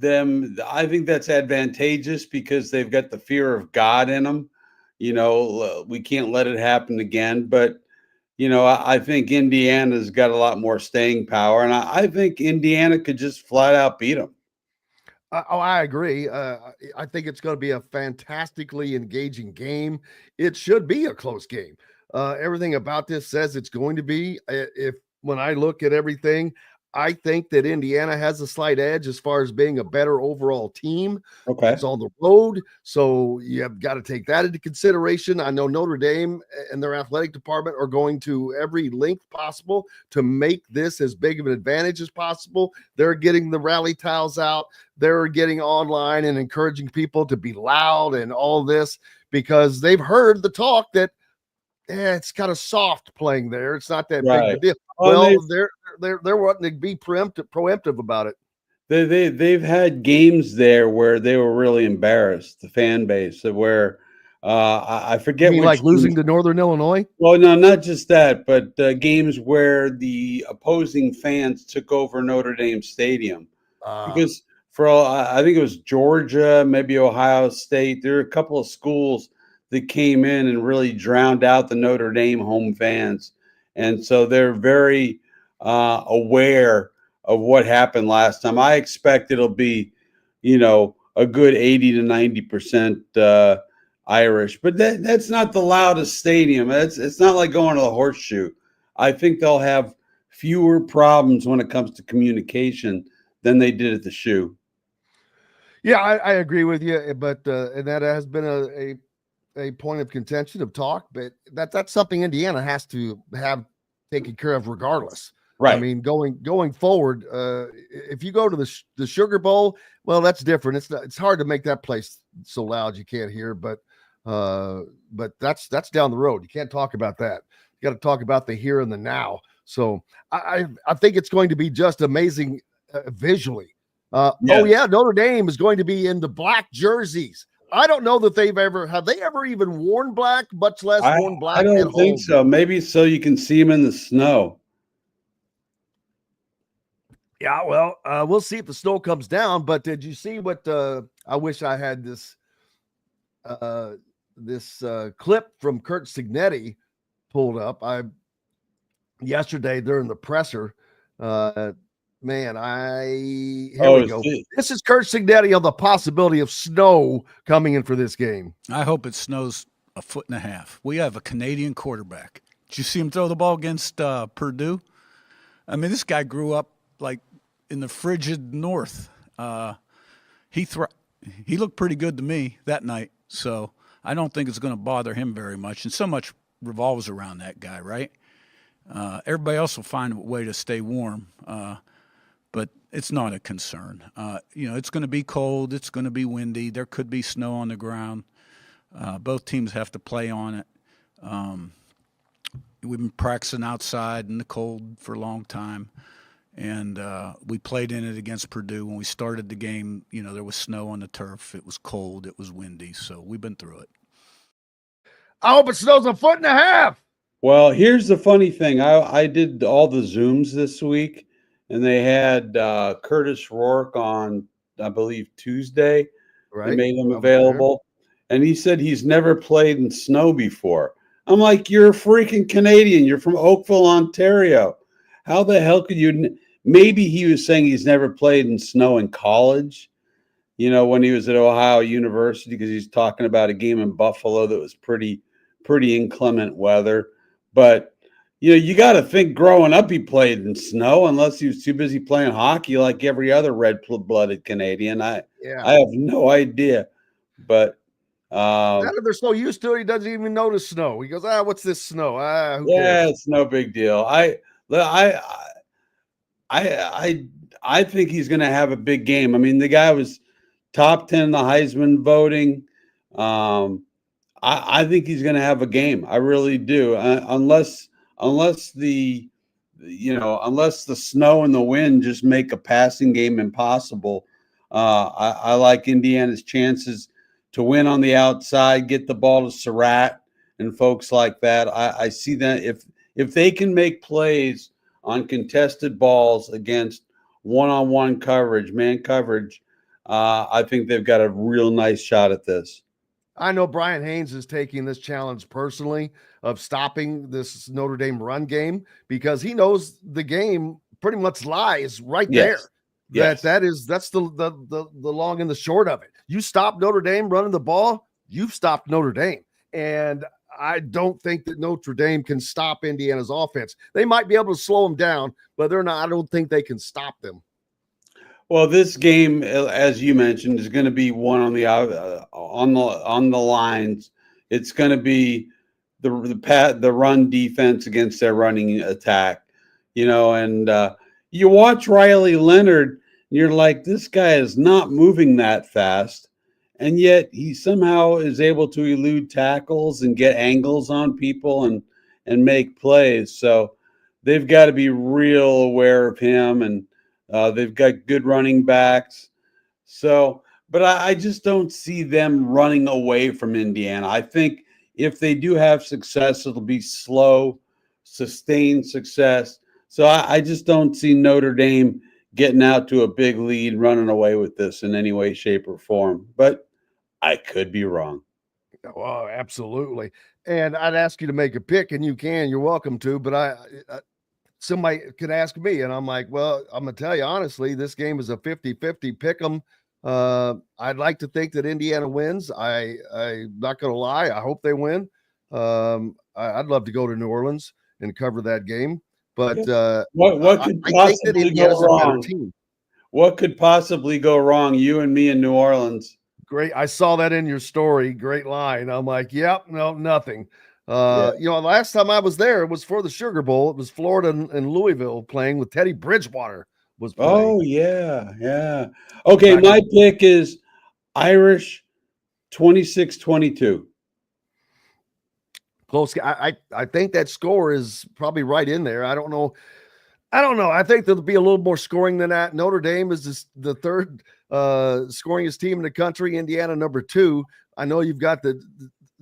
I think that's advantageous because they've got the fear of God in them. We can't let it happen again. But, I think Indiana's got a lot more staying power. And I think Indiana could just flat out beat them. I agree. I think it's going to be a fantastically engaging game. It should be a close game. Everything about this says it's going to be. When I look at everything, I think that Indiana has a slight edge as far as being a better overall team. Okay. It's on the road, so you have got to take that into consideration. I know Notre Dame and their athletic department are going to every length possible to make this as big of an advantage as possible. They're getting the rally towels out. They're getting online and encouraging people to be loud and all this because they've heard the talk that it's kind of soft playing there. It's not that big of a deal. Well, they're wanting to be preemptive about it. They've had games there where they were really embarrassed, the fan base, where I forget. You mean like losing to Northern Illinois? Well, no, not just that, but games where the opposing fans took over Notre Dame Stadium. Because I think it was Georgia, maybe Ohio State. There are a couple of schools that came in and really drowned out the Notre Dame home fans. And so they're very aware of what happened last time. I expect it'll be, a good 80 to 90% Irish, but that's not the loudest stadium. It's not like going to the Horseshoe. I think they'll have fewer problems when it comes to communication than they did at the Shoe. Yeah, I agree with you, but and that has been a point of contention of talk, but that's something Indiana has to have taken care of regardless. Right. I mean, going forward, if you go to the Sugar Bowl, well, that's different. It's hard to make that place so loud you can't hear, but that's down the road. You can't talk about that. You got to talk about the here and the now. So I think it's going to be just amazing visually. Oh yeah, Notre Dame is going to be in the black jerseys. I don't know that have they ever even worn black, much less worn black. I don't think so. Maybe so you can see them in the snow. Yeah, well, we'll see if the snow comes down. But did you see what? I wish I had this clip from Kurt Signetti pulled up. Yesterday during the presser. Man, we go. This is Kurt Signetti on the possibility of snow coming in for this game. I hope it snows 1.5 feet. We have a Canadian quarterback. Did you see him throw the ball against Purdue? I mean, this guy grew up like in the frigid north. He looked pretty good to me that night, so I don't think it's going to bother him very much. And so much revolves around that guy, right? Everybody else will find a way to stay warm. But it's not a concern. It's going to be cold. It's going to be windy. There could be snow on the ground. Both teams have to play on it. We've been practicing outside in the cold for a long time, and we played in it against Purdue. When we started the game, there was snow on the turf. It was cold. It was windy. So we've been through it. I hope it snows 1.5 feet. Well, here's the funny thing. I did all the Zooms this week. And they had Curtis Rourke on, I believe, Tuesday. Right. They made him available. And he said he's never played in snow before. I'm like, you're a freaking Canadian. You're from Oakville, Ontario. How the hell could you? Maybe he was saying he's never played in snow in college, when he was at Ohio University, because he's talking about a game in Buffalo that was pretty inclement weather. But you got to think growing up he played in snow, unless he was too busy playing hockey like every other red-blooded Canadian. I have no idea. But they're so used to it, he doesn't even notice snow. He goes, what's this snow? Who cares? It's no big deal. I think he's going to have a big game. I mean, the guy was top 10 in the Heisman voting. I think he's going to have a game. I really do. Unless the snow and the wind just make a passing game impossible. I like Indiana's chances to win on the outside, get the ball to Surratt and folks like that. I see that if they can make plays on contested balls against one-on-one coverage, man coverage, I think they've got a real nice shot at this. I know Brian Haynes is taking this challenge personally of stopping this Notre Dame run game because he knows the game pretty much lies right there. Yes. That's the long and the short of it. You stop Notre Dame running the ball, you've stopped Notre Dame. And I don't think that Notre Dame can stop Indiana's offense. They might be able to slow them down, but I don't think they can stop them. Well, this game, as you mentioned, is going to be one on the lines. It's going to be the run defense against their running attack, and you watch Riley Leonard, and you're like, this guy is not moving that fast, and yet he somehow is able to elude tackles and get angles on people and make plays. So they've got to be real aware of him, and they've got good running backs. So, but I just don't see them running away from Indiana. I think if they do have success, it'll be slow, sustained success. So I just don't see Notre Dame getting out to a big lead, running away with this in any way, shape, or form. But I could be wrong. Oh, absolutely. And I'd ask you to make a pick, and you're welcome to, but somebody could ask me, and I'm like, well, I'm going to tell you honestly, this game is a 50-50 pick 'em. I'd like to think that Indiana wins. I'm not going to lie. I hope they win. I'd love to go to New Orleans and cover that game. But what could possibly go wrong? What could possibly go wrong? You and me in New Orleans. Great. I saw that in your story. Great line. I'm like, yep, no, nothing. Last time I was there, it was for the Sugar Bowl. It was Florida and Louisville playing with Teddy Bridgewater was playing. Oh, yeah. Okay, my pick is Irish 26-22. Close. I think that score is probably right in there. I don't know. I think there'll be a little more scoring than that. Notre Dame is the third scoringest team in the country. Indiana number 2. I know you've got the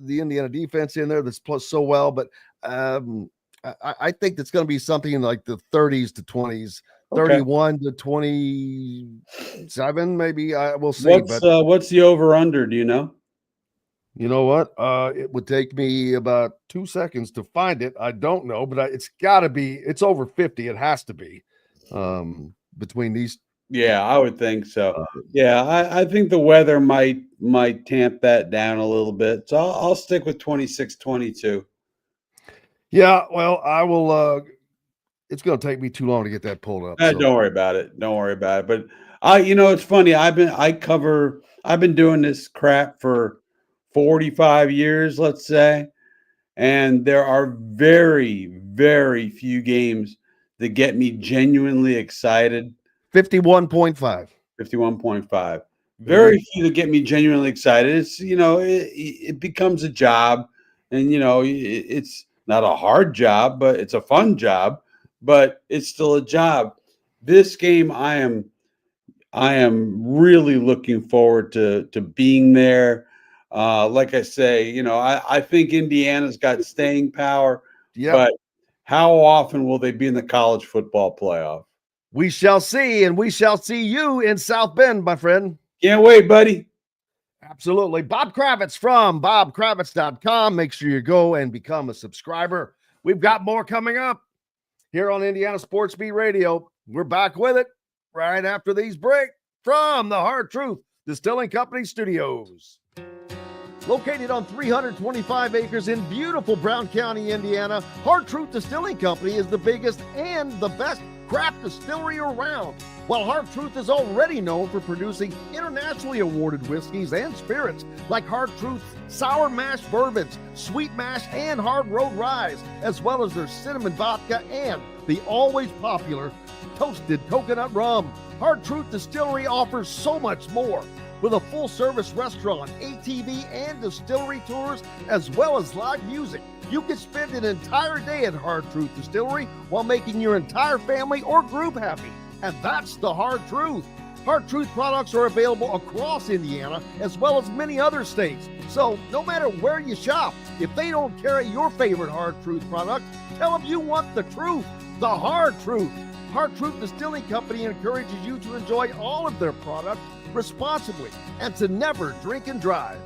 Indiana defense in there that's plus so well, but I think it's going to be something in like the 30s to 20s, 31 to 27, maybe. We'll see. What's the over under? Do you know? You know what? It would take me about 2 seconds to find it. I don't know, but it's got to be. It's over 50. It has to be between these. Yeah, I would think so. I think the weather might tamp that down a little bit. So I'll stick with 26-22. Yeah, well, I will. It's going to take me too long to get that pulled up. Don't worry about it. But it's funny. I've been doing this crap for 45 years, let's say, and there are very, very few games that get me genuinely excited. 51.5. 51.5. Very few that get me genuinely excited. It's, it becomes a job, and, it's not a hard job, but it's a fun job, but it's still a job. This game, I am really looking forward to being there. Like I say, I think Indiana's got staying power, but how often will they be in the college football playoff? We shall see, and we shall see you in South Bend, my friend. Can't wait, buddy. Absolutely. Bob Kravitz from bobkravitz.com. Make sure you go and become a subscriber. We've got more coming up here on Indiana Sports Beat Radio. We're back with it right after these breaks from the Hard Truth Distilling Company Studios. Located on 325 acres in beautiful Brown County, Indiana, Hard Truth Distilling Company is the biggest and the best craft distillery around. While Hard Truth is already known for producing internationally awarded whiskeys and spirits like Hard Truth's sour mash bourbons, sweet mash, and hard road ryes, as well as their cinnamon vodka and the always popular toasted coconut rum. Hard Truth Distillery offers so much more. With a full-service restaurant, ATV, and distillery tours, as well as live music, you can spend an entire day at Hard Truth Distillery while making your entire family or group happy. And that's the Hard Truth. Hard Truth products are available across Indiana, as well as many other states. So no matter where you shop, if they don't carry your favorite Hard Truth product, tell them you want the truth, the Hard Truth. Hard Truth Distilling Company encourages you to enjoy all of their products responsibly and to never drink and drive.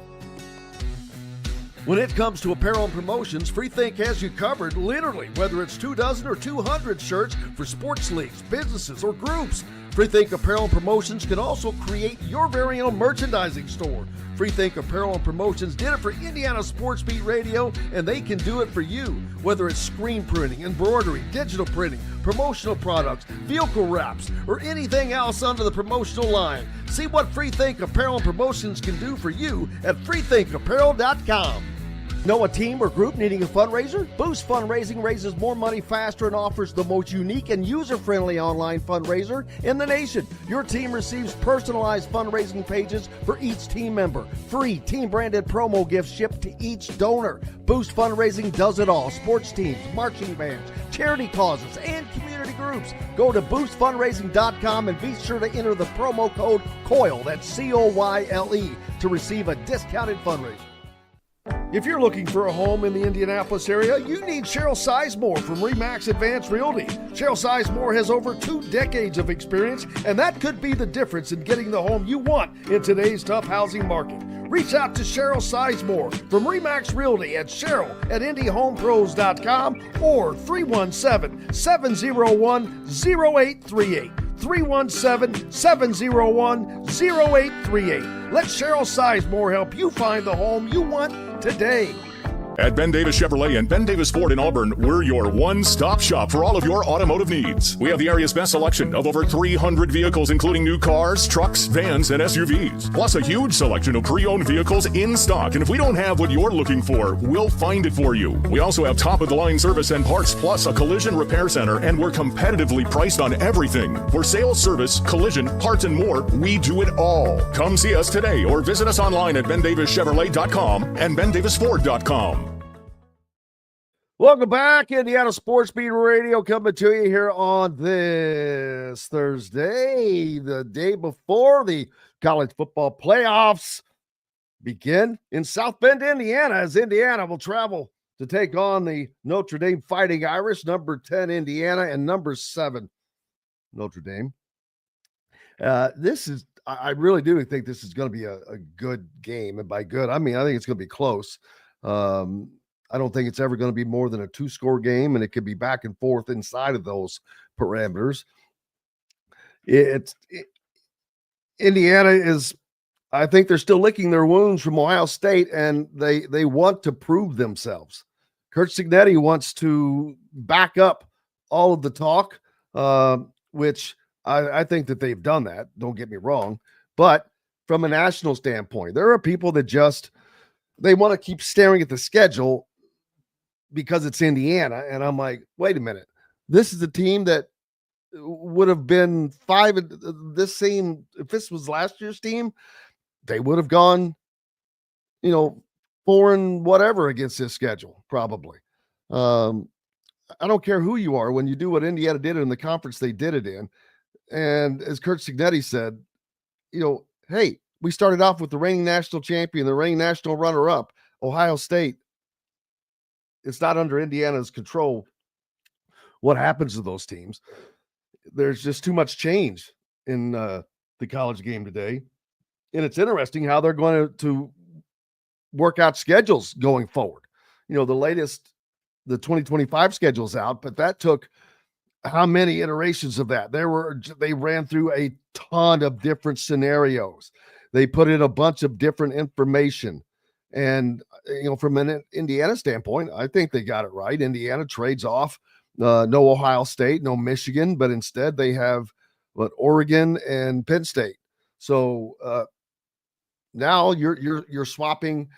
When it comes to apparel and promotions, FreeThink has you covered, literally, whether it's 24 or 200 shirts for sports leagues, businesses, or groups. FreeThink Apparel and Promotions can also create your very own merchandising store. FreeThink Apparel and Promotions did it for Indiana Sports Beat Radio, and they can do it for you. Whether it's screen printing, embroidery, digital printing, promotional products, vehicle wraps, or anything else under the promotional line. See what FreeThink Apparel and Promotions can do for you at freethinkapparel.com. Know a team or group needing a fundraiser? Boost Fundraising raises more money faster and offers the most unique and user-friendly online fundraiser in the nation. Your team receives personalized fundraising pages for each team member. Free team-branded promo gifts shipped to each donor. Boost Fundraising does it all. Sports teams, marching bands, charity causes, and community groups. Go to boostfundraising.com and be sure to enter the promo code COYLE, that's COYLE, to receive a discounted fundraiser. If you're looking for a home in the Indianapolis area, you need Cheryl Sizemore from RE/MAX Advanced Realty. Cheryl Sizemore has over 2 decades of experience, and that could be the difference in getting the home you want in today's tough housing market. Reach out to Cheryl Sizemore from RE/MAX Realty at cheryl@indyhomepros.com or 317-701-0838. 317-701-0838. Let Cheryl Sizemore help you find the home you want today. At Ben Davis Chevrolet and Ben Davis Ford in Auburn, we're your one-stop shop for all of your automotive needs. We have the area's best selection of over 300 vehicles, including new cars, trucks, vans, and SUVs. Plus a huge selection of pre-owned vehicles in stock. And if we don't have what you're looking for, we'll find it for you. We also have top-of-the-line service and parts, plus a collision repair center, and we're competitively priced on everything. For sales, service, collision, parts, and more, we do it all. Come see us today or visit us online at bendavischevrolet.com and bendavisford.com. Welcome back, Indiana Sports Beat Radio, coming to you here on this Thursday, the day before the college football playoffs begin in South Bend, Indiana, as Indiana will travel to take on the Notre Dame Fighting Irish, number 10 Indiana and number 7 Notre Dame. I really do think this is going to be a good game, and by good, I mean I think it's going to be close. I don't think it's ever going to be more than a 2-score game, and it could be back and forth inside of those parameters. Indiana is, I think they're still licking their wounds from Ohio State, and they want to prove themselves. Kurt Cignetti wants to back up all of the talk, which I think that they've done that. Don't get me wrong. But from a national standpoint, there are people that they want to keep staring at the schedule because it's Indiana. And I'm like, wait a minute. This is a team that would have been 5. If this was last year's team, they would have gone, 4 and whatever against this schedule, probably. I don't care who you are when you do what Indiana did in the conference they did it in. And as Kurt Cignetti said, hey, we started off with the reigning national champion, the reigning national runner-up, Ohio State. It's not under Indiana's control what happens to those teams. There's just too much change in the college game today. And it's interesting how they're going to work out schedules going forward. The latest, the 2025 schedule's out, but that took how many iterations of that? They ran through a ton of different scenarios. They put in a bunch of different information. And, from an Indiana standpoint, I think they got it right. Indiana trades off no Ohio State, no Michigan, but instead they have Oregon and Penn State. So now you're swapping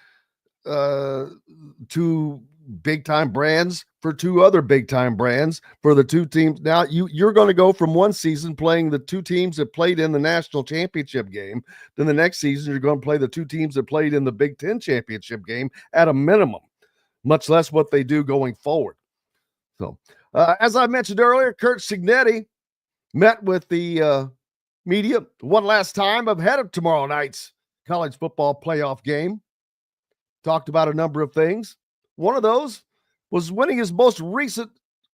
2 big-time brands for 2 other big-time brands for the 2 teams. Now you're going to go from one season playing the 2 teams that played in the national championship game. Then the next season, you're going to play the 2 teams that played in the Big Ten championship game at a minimum, much less what they do going forward. So as I mentioned earlier, Kurt Cignetti met with the media one last time ahead of tomorrow night's college football playoff game. Talked about a number of things. One of those was winning his most recent,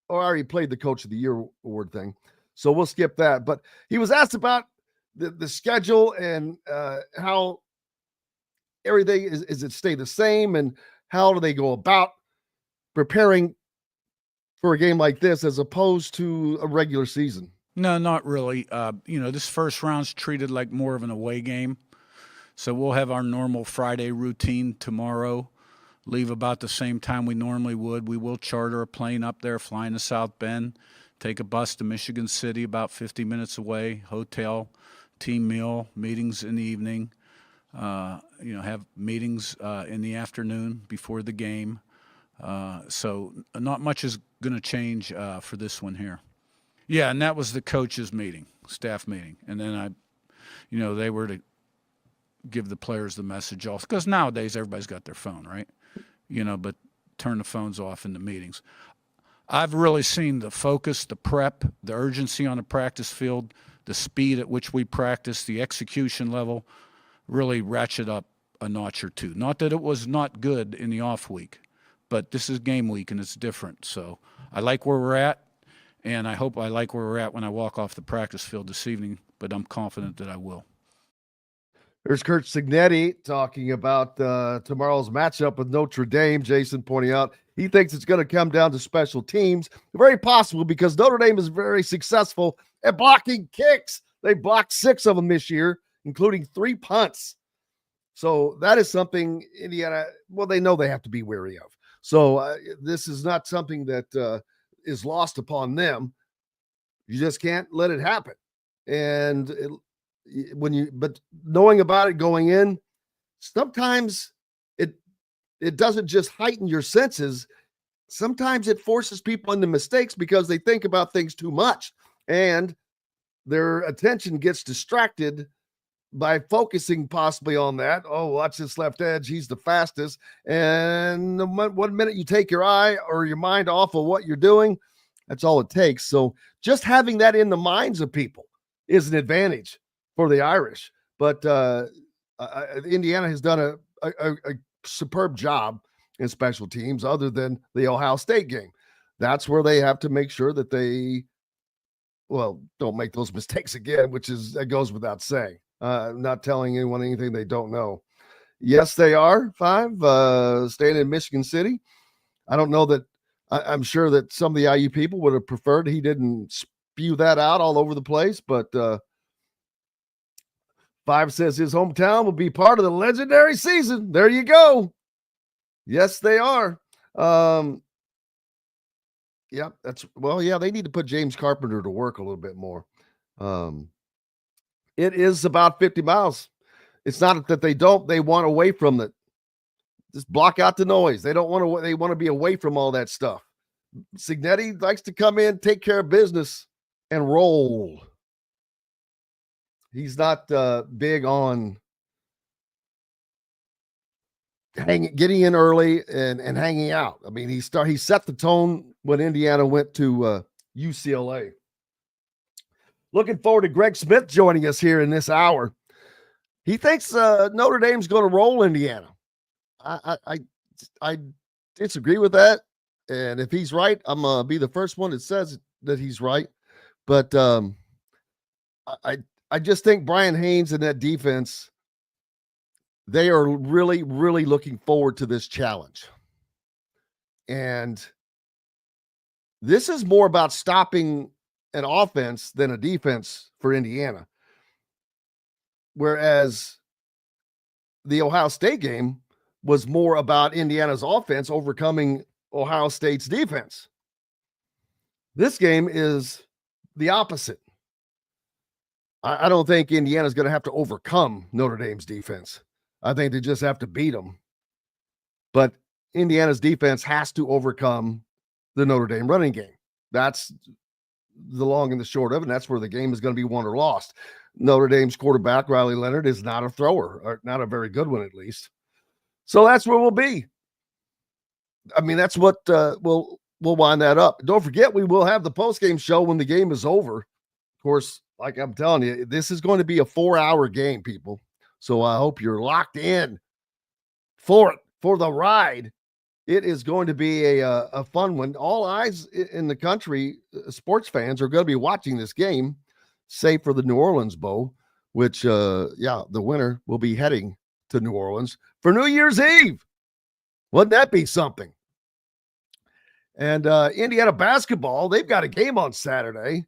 I already played the Coach of the Year award thing, so we'll skip that. But he was asked about the schedule and how everything is it stay the same, and how do they go about preparing for a game like this as opposed to a regular season? No, not really. This first round's treated like more of an away game. So we'll have our normal Friday routine tomorrow, leave about the same time we normally would. We will charter a plane up there, flying to South Bend, take a bus to Michigan City, about 50 minutes away, hotel, team meal, meetings in the evening, have meetings in the afternoon before the game. So not much is going to change for this one here. Yeah, and that was the coaches' meeting, staff meeting. And then they were to give the players the message off, because nowadays everybody's got their phone, right? But turn the phones off in the meetings. I've really seen the focus, the prep, the urgency on the practice field, the speed at which we practice, the execution level really ratchet up a notch or two. Not that it was not good in the off week, but this is game week and it's different. So I like where we're at, and I hope I like where we're at when I walk off the practice field this evening, but I'm confident that I will. There's Kurt Signetti talking about tomorrow's matchup with Notre Dame. Jason pointing out he thinks it's going to come down to special teams. Very possible, because Notre Dame is very successful at blocking kicks. They blocked 6 of them this year, including 3 punts. So that is something Indiana, they know they have to be wary of. So this is not something that is lost upon them. You just can't let it happen. And but knowing about it going in, sometimes it doesn't just heighten your senses. Sometimes it forces people into mistakes because they think about things too much, and their attention gets distracted by focusing possibly on that. Oh, watch this left edge. He's the fastest. And the 1 minute you take your eye or your mind off of what you're doing, that's all it takes. So just having that in the minds of people is an advantage for the Irish. But Indiana has done a superb job in special teams, other than the Ohio State game. That's where they have to make sure that they, don't make those mistakes again, that goes without saying. Not telling anyone anything they don't know. Yes, they are 5, staying in Michigan City. I don't know that, I'm sure that some of the IU people would have preferred he didn't spew that out all over the place, but 5 says his hometown will be part of the legendary season. There you go. Yes, they are. Yeah, they need to put James Carpenter to work a little bit more. It is about 50 miles. It's not that they want away from it. Just block out the noise. They want to be away from all that stuff. Signetti likes to come in, take care of business, and roll. He's not big on getting in early and hanging out. I mean, he set the tone when Indiana went to UCLA. Looking forward to Greg Smith joining us here in this hour. He thinks Notre Dame's going to roll Indiana. I disagree with that, and if he's right, I'm gonna be the first one that says that he's right. But I just think Brian Haynes and that defense, they are really, really looking forward to this challenge. And this is more about stopping an offense than a defense for Indiana. Whereas the Ohio State game was more about Indiana's offense overcoming Ohio State's defense. This game is the opposite. I don't think Indiana's going to have to overcome Notre Dame's defense. I think they just have to beat them. But Indiana's defense has to overcome the Notre Dame running game. That's the long and the short of it, and that's where the game is going to be won or lost. Notre Dame's quarterback, Riley Leonard, is not a thrower, or not a very good one at least. So that's where we'll be. I mean, that's what we'll wind that up. Don't forget, we will have the postgame show when the game is over. Of course, like I'm telling you, this is going to be a 4-hour game, people. So I hope you're locked in for it, for the ride. It is going to be a fun one. All eyes in the country, sports fans, are going to be watching this game, save for the New Orleans Bowl, which, the winner will be heading to New Orleans for New Year's Eve. Wouldn't that be something? And Indiana basketball, they've got a game on Saturday.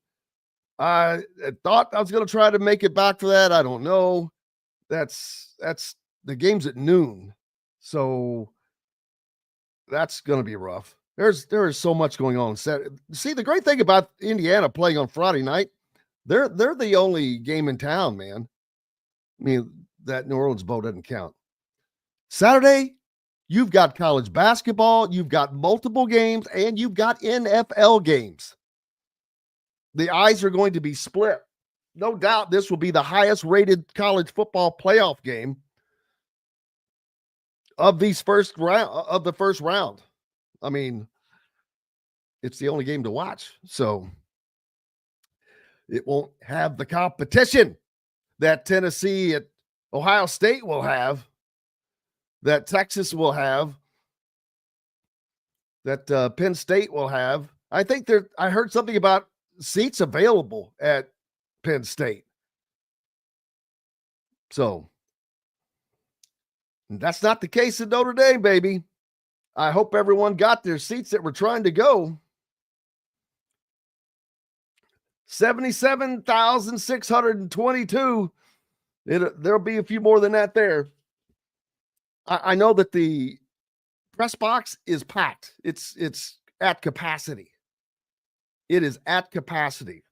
I thought I was going to try to make it back for that. I don't know. That's the game's at noon. So that's going to be rough. There is so much going on Saturday. See, the great thing about Indiana playing on Friday night, they're the only game in town, man. I mean, that New Orleans bowl doesn't count. Saturday, you've got college basketball, you've got multiple games, and you've got NFL games. The eyes are going to be split. No doubt this will be the highest rated college football playoff game of the first round. I mean, it's the only game to watch. So it won't have the competition that Tennessee at Ohio State will have, that Texas will have, that Penn State will have. I think I heard something about seats available at Penn State. So that's not the case in Notre Dame, baby. I hope everyone got their seats that were trying to go. 77,622. There'll be a few more than that there. I know that the press box is packed. It's at capacity. It is at capacity.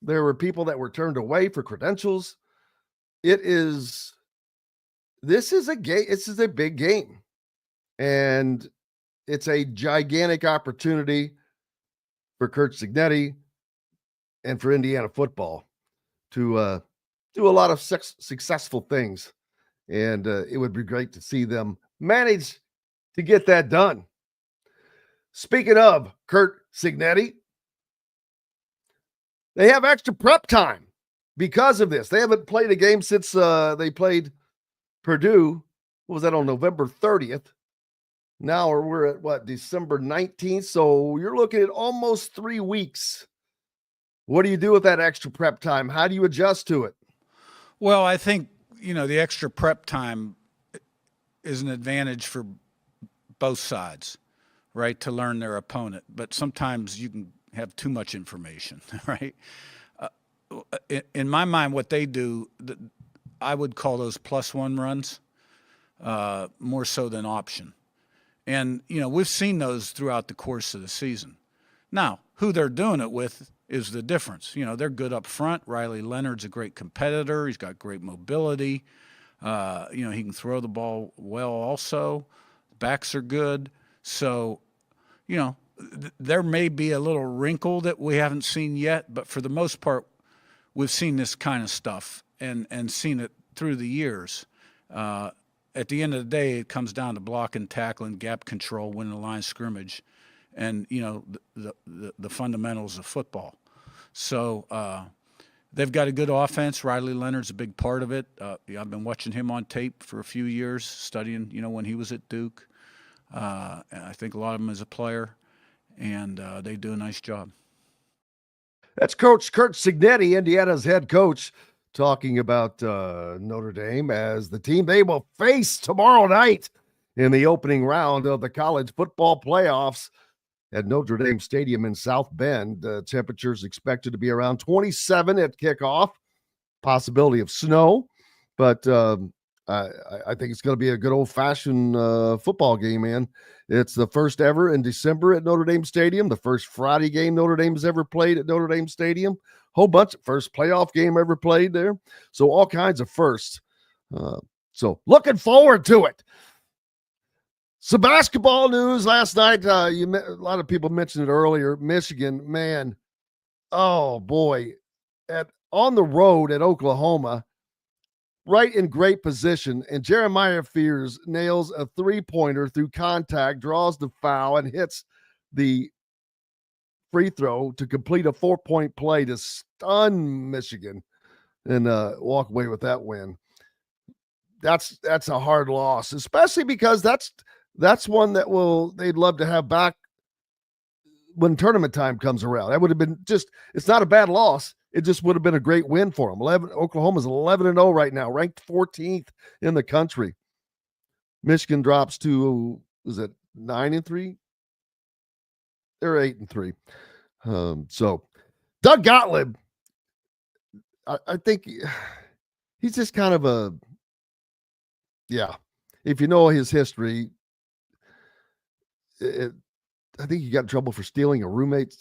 There were people that were turned away for credentials. This is a big game. And it's a gigantic opportunity for Curt Cignetti and for Indiana football to do a lot of successful things. And it would be great to see them manage to get that done. Speaking of Curt Cignetti, they have extra prep time because of this. They haven't played a game since they played Purdue. What was that, on November 30th? Now we're at December 19th. So you're looking at almost 3 weeks. What do you do with that extra prep time? How do you adjust to it? Well, I think, the extra prep time is an advantage for both sides, right, to learn their opponent. But sometimes you can have too much information, right? In my mind, what they do, I would call those +1 runs, more so than option. And, we've seen those throughout the course of the season. Now, who they're doing it with is the difference. They're good up front. Riley Leonard's a great competitor. He's got great mobility. He can throw the ball well also. Backs are good. So, there may be a little wrinkle that we haven't seen yet, but for the most part, we've seen this kind of stuff and seen it through the years. At the end of the day, it comes down to blocking, tackling, gap control, winning the line of scrimmage, and the fundamentals of football. So they've got a good offense. Riley Leonard's a big part of it. I've been watching him on tape for a few years, studying, when he was at Duke. And I think a lot of them as a player, and they do a nice job. That's Coach Curt Cignetti, Indiana's head coach, talking about Notre Dame as the team they will face tomorrow night in the opening round of the college football playoffs at Notre Dame Stadium in South Bend. Temperatures expected to be around 27 at kickoff, possibility of snow, but I think it's going to be a good old-fashioned football game, man. It's the first ever in December at Notre Dame Stadium, the first Friday game Notre Dame's ever played at Notre Dame Stadium, whole bunch of first playoff game ever played there. So all kinds of firsts. So looking forward to it. Some basketball news last night. A lot of people mentioned it earlier. Michigan, man, oh boy, on the road at Oklahoma, right in great position, and Jeremiah Fears nails a three-pointer through contact, draws the foul, and hits the free throw to complete a 4-point play to stun Michigan and walk away with that win. That's a hard loss, especially because that's one that they'd love to have back when tournament time comes around. That would have been it's not a bad loss. It just would have been a great win for them. Oklahoma's 11-0 right now, ranked 14th in the country. Michigan drops to was it 9-3? They're 8-3. So Doug Gottlieb, I think he's just kind of if you know his history, I think he got in trouble for stealing a roommate,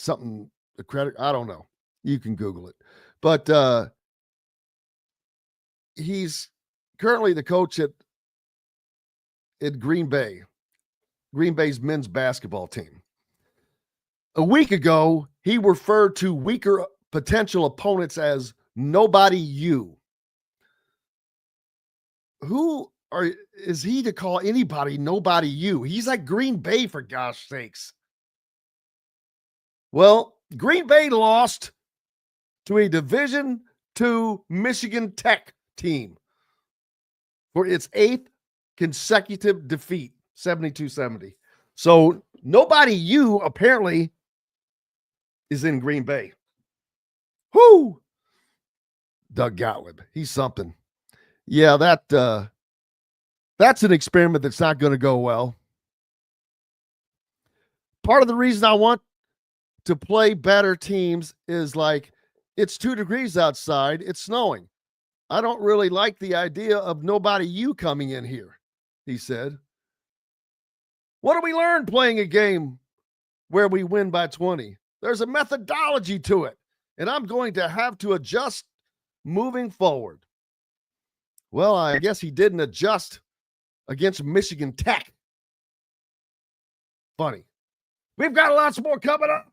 a credit. I don't know. You can Google it. But he's currently the coach at Green Bay's men's basketball team. A week ago, he referred to weaker potential opponents as nobody you. Who is he to call anybody nobody you? He's like Green Bay, for gosh sakes. Well, Green Bay lost to a Division II Michigan Tech team for its 8th consecutive defeat, 72-70. So nobody you apparently is in Green Bay. Whoo! Doug Gottlieb, he's something. Yeah, that's an experiment that's not going to go well. Part of the reason I want to play better teams is like, it's 2 degrees outside, it's snowing. I don't really like the idea of nobody you coming in here, he said. What do we learn playing a game where we win by 20? There's a methodology to it, and I'm going to have to adjust moving forward. Well, I guess he didn't adjust against Michigan Tech. Funny. We've got lots more coming up.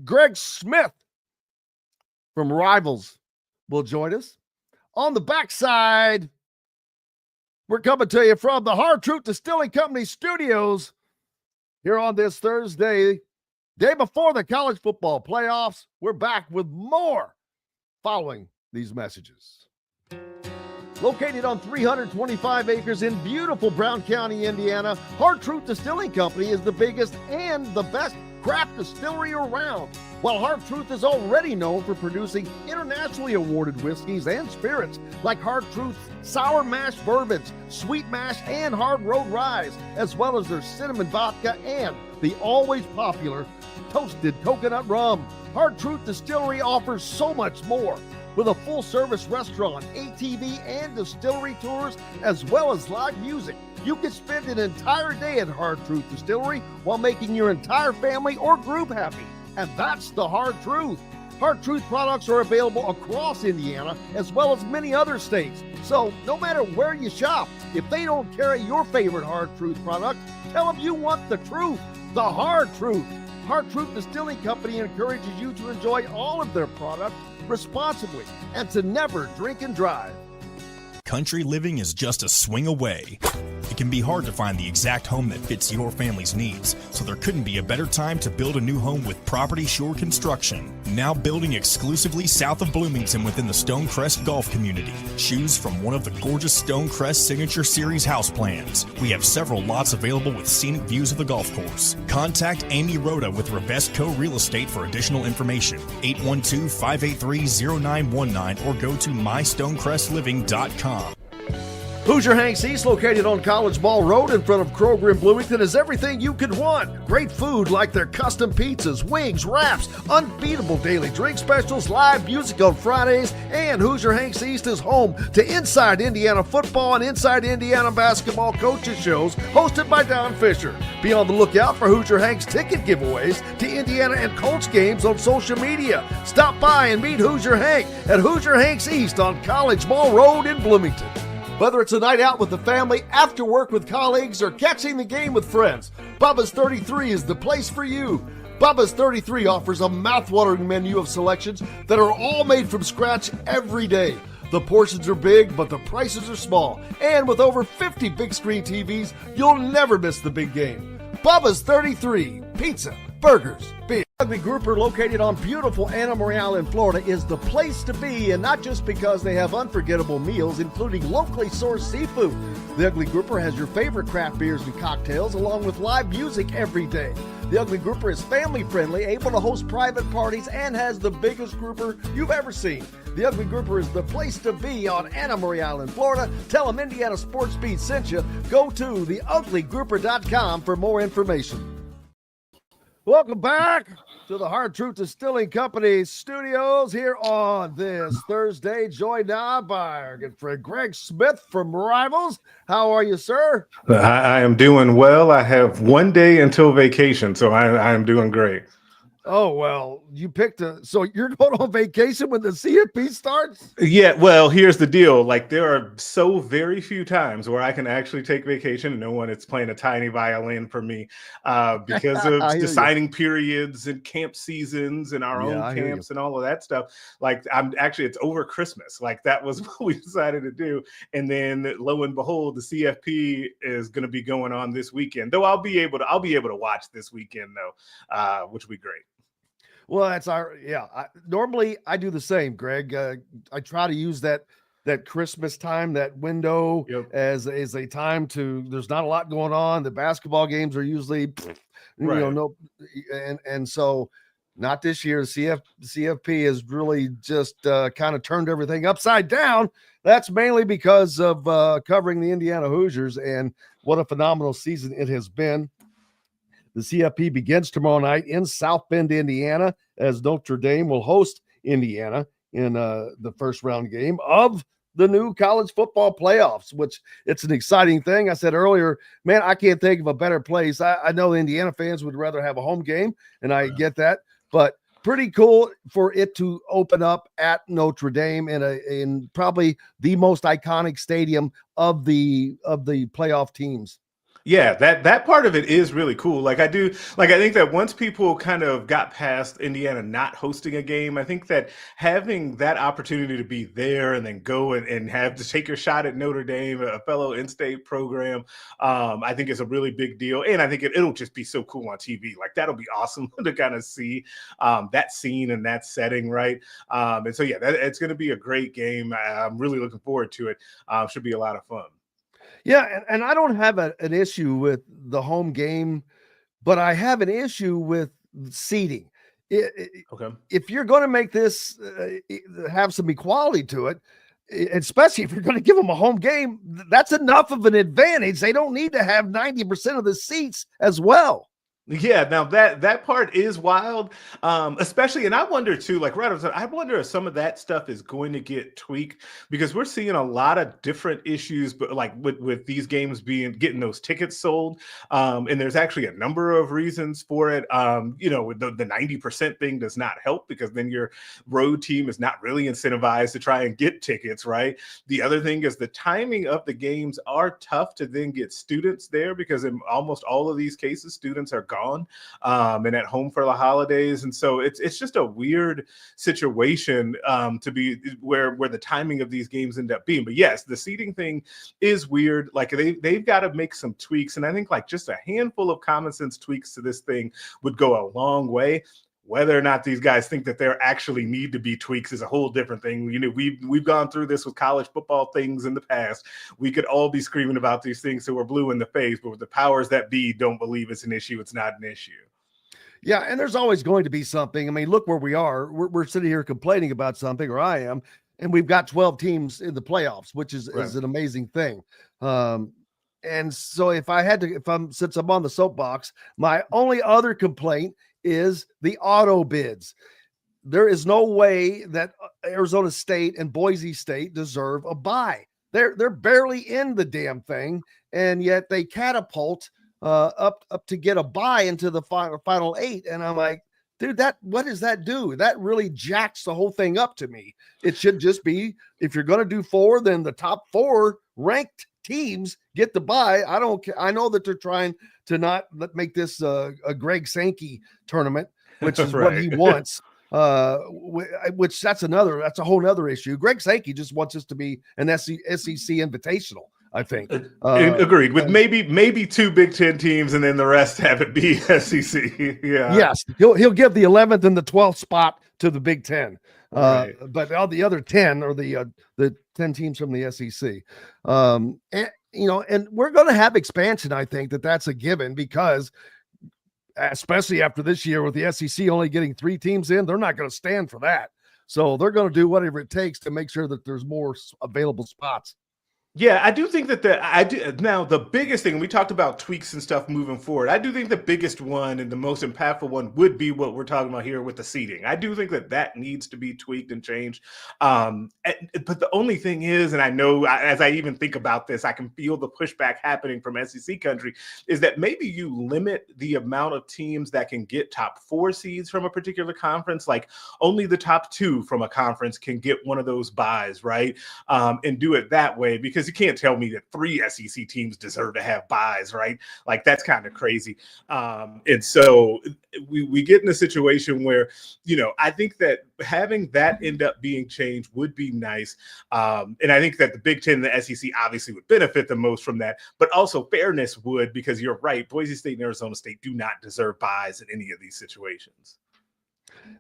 Greg Smith from Rivals will join us. On the backside, we're coming to you from the Hard Truth Distilling Company studios here on this Thursday, day before the college football playoffs. We're back with more following these messages. Located on 325 acres in beautiful Brown County, Indiana, Hard Truth Distilling Company is the biggest and the best craft distillery around. While Hard Truth is already known for producing internationally awarded whiskeys and spirits like Hard Truth's sour mash bourbons, sweet mash, and hard road rye, as well as their cinnamon vodka and the always popular toasted coconut rum. Hard Truth Distillery offers so much more. With a full-service restaurant, ATV, and distillery tours, as well as live music, you can spend an entire day at Hard Truth Distillery while making your entire family or group happy. And that's the Hard Truth. Hard Truth products are available across Indiana, as well as many other states. So no matter where you shop, if they don't carry your favorite Hard Truth product, tell them you want the truth, the Hard Truth. Hard Truth Distilling Company encourages you to enjoy all of their products responsibly and to never drink and drive. Country living is just a swing away. It can be hard to find the exact home that fits your family's needs, so there couldn't be a better time to build a new home with Property Shore Construction. Now building exclusively south of Bloomington within the Stonecrest Golf Community. Choose from one of the gorgeous Stonecrest Signature Series house plans. We have several lots available with scenic views of the golf course. Contact Amy Rhoda with Revesco Real Estate for additional information. 812-583-0919 or go to mystonecrestliving.com. Hoosier Hanks East, located on College Mall Road in front of Kroger in Bloomington, is everything you could want. Great food like their custom pizzas, wings, wraps, unbeatable daily drink specials, live music on Fridays, and Hoosier Hanks East is home to Inside Indiana Football and Inside Indiana Basketball coaches shows hosted by Don Fisher. Be on the lookout for Hoosier Hanks ticket giveaways to Indiana and Colts games on social media. Stop by and meet Hoosier Hank at Hoosier Hanks East on College Mall Road in Bloomington. Whether it's a night out with the family, after work with colleagues, or catching the game with friends, Bubba's 33 is the place for you. Bubba's 33 offers a mouthwatering menu of selections that are all made from scratch every day. The portions are big, but the prices are small. And with over 50 big screen TVs, you'll never miss the big game. Bubba's 33, pizza, burgers, beer. Ugly Grouper, located on beautiful Anna Morale in Florida, is the place to be, and not just because they have unforgettable meals, including locally sourced seafood. The Ugly Grouper has your favorite craft beers and cocktails, along with live music every day. The Ugly Grouper is family-friendly, able to host private parties, and has the biggest grouper you've ever seen. The Ugly Grouper is the place to be on Anna Marie Island, Florida. Tell them Indiana Sports Beat sent you. Go to theuglygrouper.com for more information. Welcome back to the Hard Truth Distilling Company studios here on this Thursday, joined now by our good friend Greg Smith from Rivals. How are you, sir? I am doing well. I have one day until vacation, so I am doing great. Oh, well, you picked so you're going on vacation when the CFP starts? Yeah, well, here's the deal. Like, there are so very few times where I can actually take vacation and no one is playing a tiny violin for me because of the signing periods and camp seasons and our own camps and all of that stuff. Like, it's over Christmas. Like, that was what we decided to do. And then lo and behold, the CFP is going to be going on this weekend, though I'll be able to watch this weekend though, which will be great. Well, that's normally I do the same, Greg. I try to use that Christmas time, that window, as a time to. There's not a lot going on. The basketball games are usually, and so not this year. The CFP has really just kind of turned everything upside down. That's mainly because of covering the Indiana Hoosiers, and what a phenomenal season it has been. The CFP begins tomorrow night in South Bend, Indiana, as Notre Dame will host Indiana in the first round game of the new college football playoffs, which it's an exciting thing. I said earlier, man, I can't think of a better place. I know Indiana fans would rather have a home game, and I get that, but pretty cool for it to open up at Notre Dame in probably the most iconic stadium of the playoff teams. Yeah, that part of it is really cool. I think that once people kind of got past Indiana not hosting a game, I think that having that opportunity to be there and then go and have to take your shot at Notre Dame, a fellow in-state program, I think is a really big deal. And I think it'll just be so cool on TV. Like, that'll be awesome to kind of see that scene and that setting, right? And so, yeah, it's going to be a great game. I'm really looking forward to it. Should be a lot of fun. Yeah, and I don't have an issue with the home game, but I have an issue with seating. Okay. If you're going to make this have some equality to it, especially if you're going to give them a home game, that's enough of an advantage. They don't need to have 90% of the seats as well. Yeah, now that part is wild, especially, and I wonder too, like I wonder if some of that stuff is going to get tweaked, because we're seeing a lot of different issues, but like with these games getting those tickets sold, and there's actually a number of reasons for it. The 90% thing does not help, because then your road team is not really incentivized to try and get tickets, right? The other thing is the timing of the games are tough to then get students there, because in almost all of these cases, students are gone and at home for the holidays, and so it's just a weird situation to be where the timing of these games end up being. But yes, the seating thing is weird. Like, they've got to make some tweaks, and I think like just a handful of common sense tweaks to this thing would go a long way. Whether or not these guys think that there actually need to be tweaks is a whole different thing. We've gone through this with college football things in the past. We could all be screaming about these things so we're blue in the face, but with the powers that be don't believe it's an issue, it's not an issue. Yeah, and there's always going to be something. I mean, look where we are. We're sitting here complaining about something, or I am, and we've got 12 teams in the playoffs, which is an amazing thing. And so since I'm on the soapbox, my only other complaint is the auto bids. There is no way that Arizona State and Boise State deserve a bye. They're barely in the damn thing, and yet they catapult up to get a bye into the final 8. And I'm like, dude, what does that do? That really jacks the whole thing up to me. It should just be, if you're going to do 4, then the top 4 ranked teams get the bye. I know that they're trying to not make this a Greg Sankey tournament, which is what he wants. Which that's a whole nother issue. Greg Sankey just wants us to be an SEC Invitational, I think. Agreed. With maybe 2 Big Ten teams, and then the rest have it be SEC. Yeah. Yes, he'll give the 11th and the 12th spot to the Big Ten. But all the other 10 are the 10 teams from the SEC. And we're going to have expansion. I think that's a given, because especially after this year with the SEC only getting 3 teams in, they're not going to stand for that. So they're going to do whatever it takes to make sure that there's more available spots. Yeah, I do think that now the biggest thing, we talked about tweaks and stuff moving forward. I do think the biggest one and the most impactful one would be what we're talking about here with the seating. I do think that needs to be tweaked and changed. But the only thing is, and I know as I even think about this, I can feel the pushback happening from SEC country, is that maybe you limit the amount of teams that can get top 4 seeds from a particular conference. Like only the top 2 from a conference can get one of those buys, right? And do it that way, because you can't tell me that 3 SEC teams deserve to have buys, right? Like that's kind of crazy. And so we get in a situation where, I think that having that end up being changed would be nice. And I think that the Big Ten and the SEC obviously would benefit the most from that, but also fairness would, because you're right, Boise State and Arizona State do not deserve buys in any of these situations.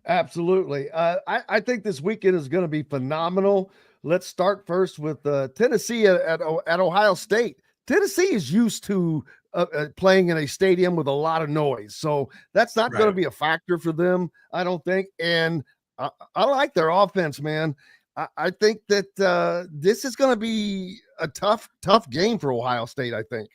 Absolutely. I think this weekend is going to be phenomenal. Let's start first with Tennessee at Ohio State. Tennessee is used to playing in a stadium with a lot of noise, so that's not going to be a factor for them, I don't think. And I like their offense, man. I think that this is going to be a tough game for Ohio State, I think.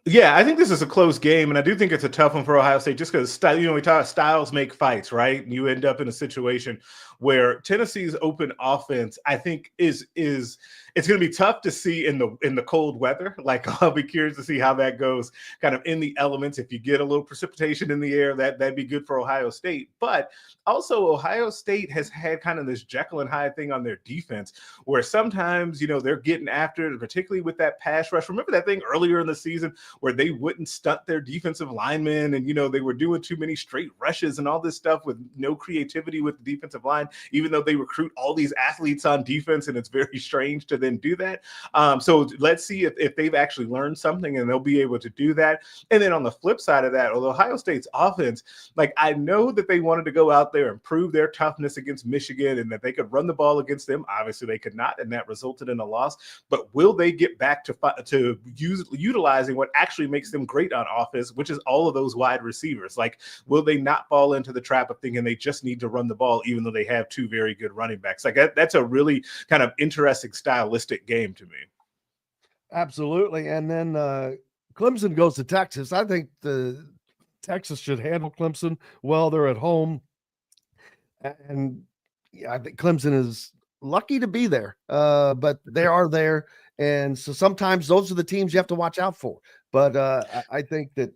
Yeah, I think this is a close game, and I do think it's a tough one for Ohio State just because, we talk styles make fights, right? And you end up in a situation where Tennessee's open offense, I think, is it's going to be tough to see in the cold weather. Like, I'll be curious to see how that goes kind of in the elements. If you get a little precipitation in the air, that'd be good for Ohio State. But also, Ohio State has had kind of this Jekyll and Hyde thing on their defense where sometimes, they're getting after it, particularly with that pass rush. Remember that thing earlier in the season where they wouldn't stunt their defensive linemen and, they were doing too many straight rushes and all this stuff with no creativity with the defensive line, even though they recruit all these athletes on defense, and it's very strange to then do that. So let's see if they've actually learned something and they'll be able to do that. And then on the flip side of that, although Ohio State's offense, like I know that they wanted to go out there and prove their toughness against Michigan and that they could run the ball against them. Obviously they could not, and that resulted in a loss. But will they get back to utilizing what actually makes them great on offense, which is all of those wide receivers? Like, will they not fall into the trap of thinking they just need to run the ball, even though they have 2 very good running backs? Like that's a really kind of interesting stylistic game to me. Absolutely. And then Clemson goes to Texas. I think the Texas should handle Clemson well. They're at home. And I think Clemson is lucky to be there, but they are there. And so sometimes those are the teams you have to watch out for. But I think that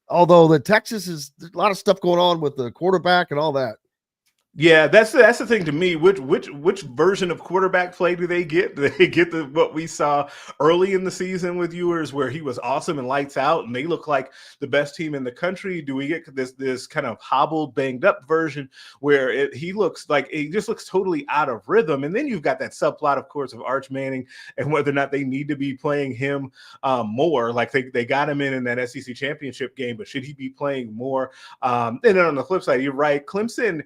although the Texas is a lot of stuff going on with the quarterback and all that. Yeah, that's the thing to me. Which version of quarterback play do they get? Do they get what we saw early in the season with Ewers, where he was awesome and lights out, and they look like the best team in the country? Do we get this kind of hobbled, banged up version where he just looks totally out of rhythm? And then you've got that subplot, of course, of Arch Manning and whether or not they need to be playing him more. Like they got him in that SEC championship game, but should he be playing more? And then on the flip side, you're right, Clemson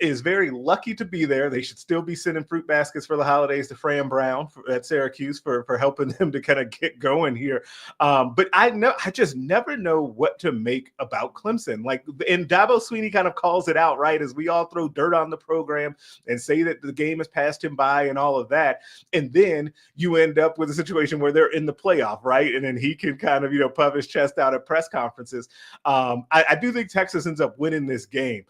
is very lucky to be there. They should still be sending fruit baskets for the holidays to Fran Brown at Syracuse for helping them to kind of get going here. But I just never know what to make about Clemson. Like, and Dabo Swinney kind of calls it out, right? As we all throw dirt on the program and say that the game has passed him by and all of that. And then you end up with a situation where they're in the playoff, right? And then he can kind of, puff his chest out at press conferences. I do think Texas ends up winning this game.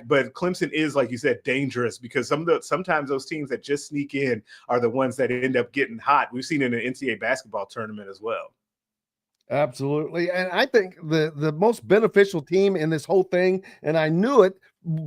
But Clemson is, like you said, dangerous because sometimes those teams that just sneak in are the ones that end up getting hot. We've seen it in an NCAA basketball tournament as well. Absolutely. And I think the most beneficial team in this whole thing, and I knew it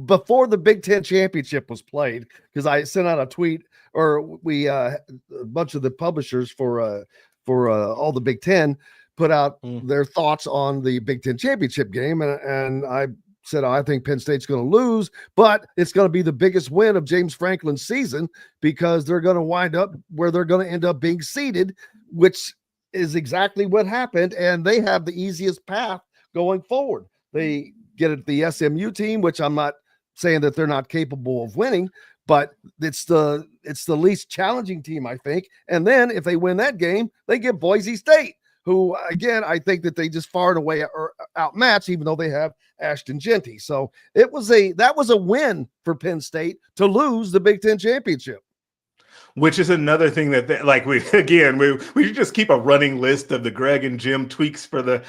before the Big Ten championship was played, because I sent out a tweet, or we a bunch of the publishers for all the Big Ten put out their thoughts on the Big Ten championship game. And I said, I think Penn State's going to lose, but it's going to be the biggest win of James Franklin's season because they're going to wind up where they're going to end up being seeded, which is exactly what happened. And they have the easiest path going forward. They get at the SMU team, which I'm not saying that they're not capable of winning, but it's the least challenging team, I think. And then if they win that game, they get Boise State, who, again, I think that they just far and away are outmatched, even though they have Ashton Genty. So that was a win for Penn State to lose the Big Ten championship. Which is another thing that like we should just keep a running list of the Greg and Jim tweaks for the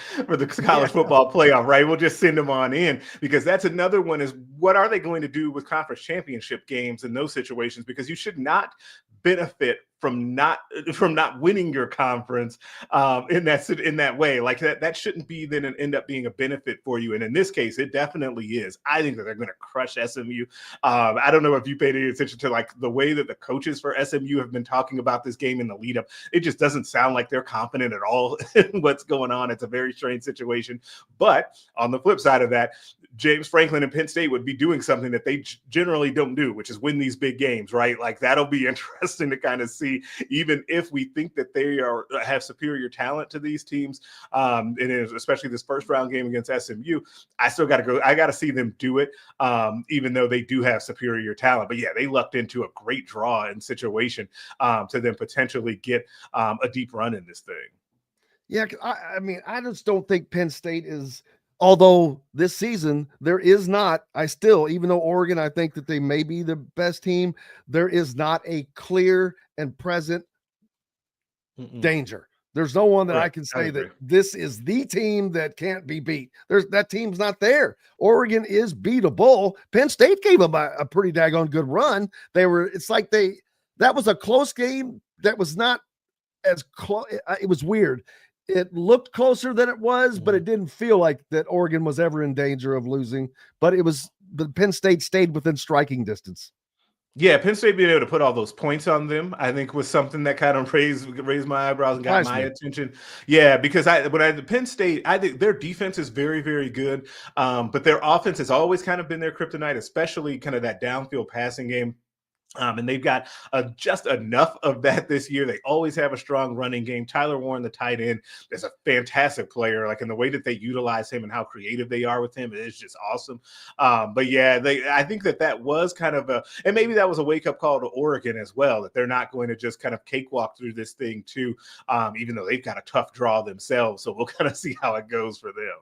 college football playoff, right? We'll just send them on in, because that's another one, is what are they going to do with conference championship games in those situations? Because you should not benefit from not winning your conference in that way. Like that shouldn't be then end up being a benefit for you. And in this case, it definitely is. I think that they're going to crush SMU. I don't know if you paid any attention to like the way that the coaches for SMU have been talking about this game in the lead up. It just doesn't sound like they're confident at all in what's going on. It's a very strange situation. But on the flip side of that, James Franklin and Penn State would be doing something that they generally don't do, which is win these big games, right? Like that'll be interesting to kind of see, even if we think that they have superior talent to these teams, and especially this first round game against SMU. I still got to go. I got to see them do it, even though they do have superior talent. But yeah, they lucked into a great draw and situation to then potentially get a deep run in this thing. Yeah, I mean, I just don't think Penn State is. Although this season there is not, even though Oregon, I think that they may be the best team, there is not a clear and present danger. There's no one that I can say that this is the team that can't be beat. That team's not there. Oregon is beatable. Penn State gave them a pretty daggone good run. That was a close game. That was not as close. It was weird. It looked closer than it was, but it didn't feel like that Oregon was ever in danger of losing. But Penn State stayed within striking distance. Yeah, Penn State being able to put all those points on them, I think, was something that kind of raised my eyebrows and got my attention. Yeah, because Penn State, I think their defense is very, very good, but their offense has always kind of been their kryptonite, especially kind of that downfield passing game. And they've got just enough of that this year. They always have a strong running game. Tyler Warren, the tight end, is a fantastic player. Like in the way that they utilize him and how creative they are with him, it is just awesome. But yeah, I think that was kind of and maybe that was a wake up call to Oregon as well, that they're not going to just kind of cakewalk through this thing too, even though they've got a tough draw themselves. So we'll kind of see how it goes for them.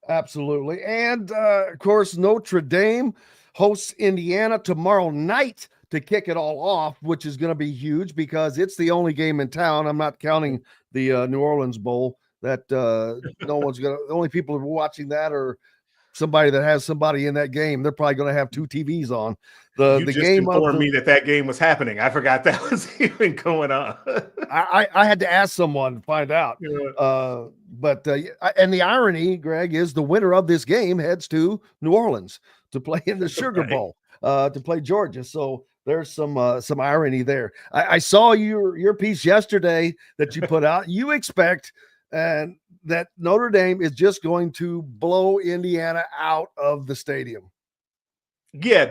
Absolutely. And of course, Notre Dame hosts Indiana tomorrow night to kick it all off, which is going to be huge because it's the only game in town. I'm not counting the New Orleans Bowl that no one's going to – the only people who are watching that are somebody that has somebody in that game. They're probably going to have two TVs on. The game informed me that game was happening. I forgot that was even going on. I had to ask someone to find out. Yeah. And the irony, Greg, is the winner of this game heads to New Orleans to play in the Sugar Bowl, to play Georgia. So there's some irony there. I saw your piece yesterday that you put out. You expect that Notre Dame is just going to blow Indiana out of the stadium. Yeah,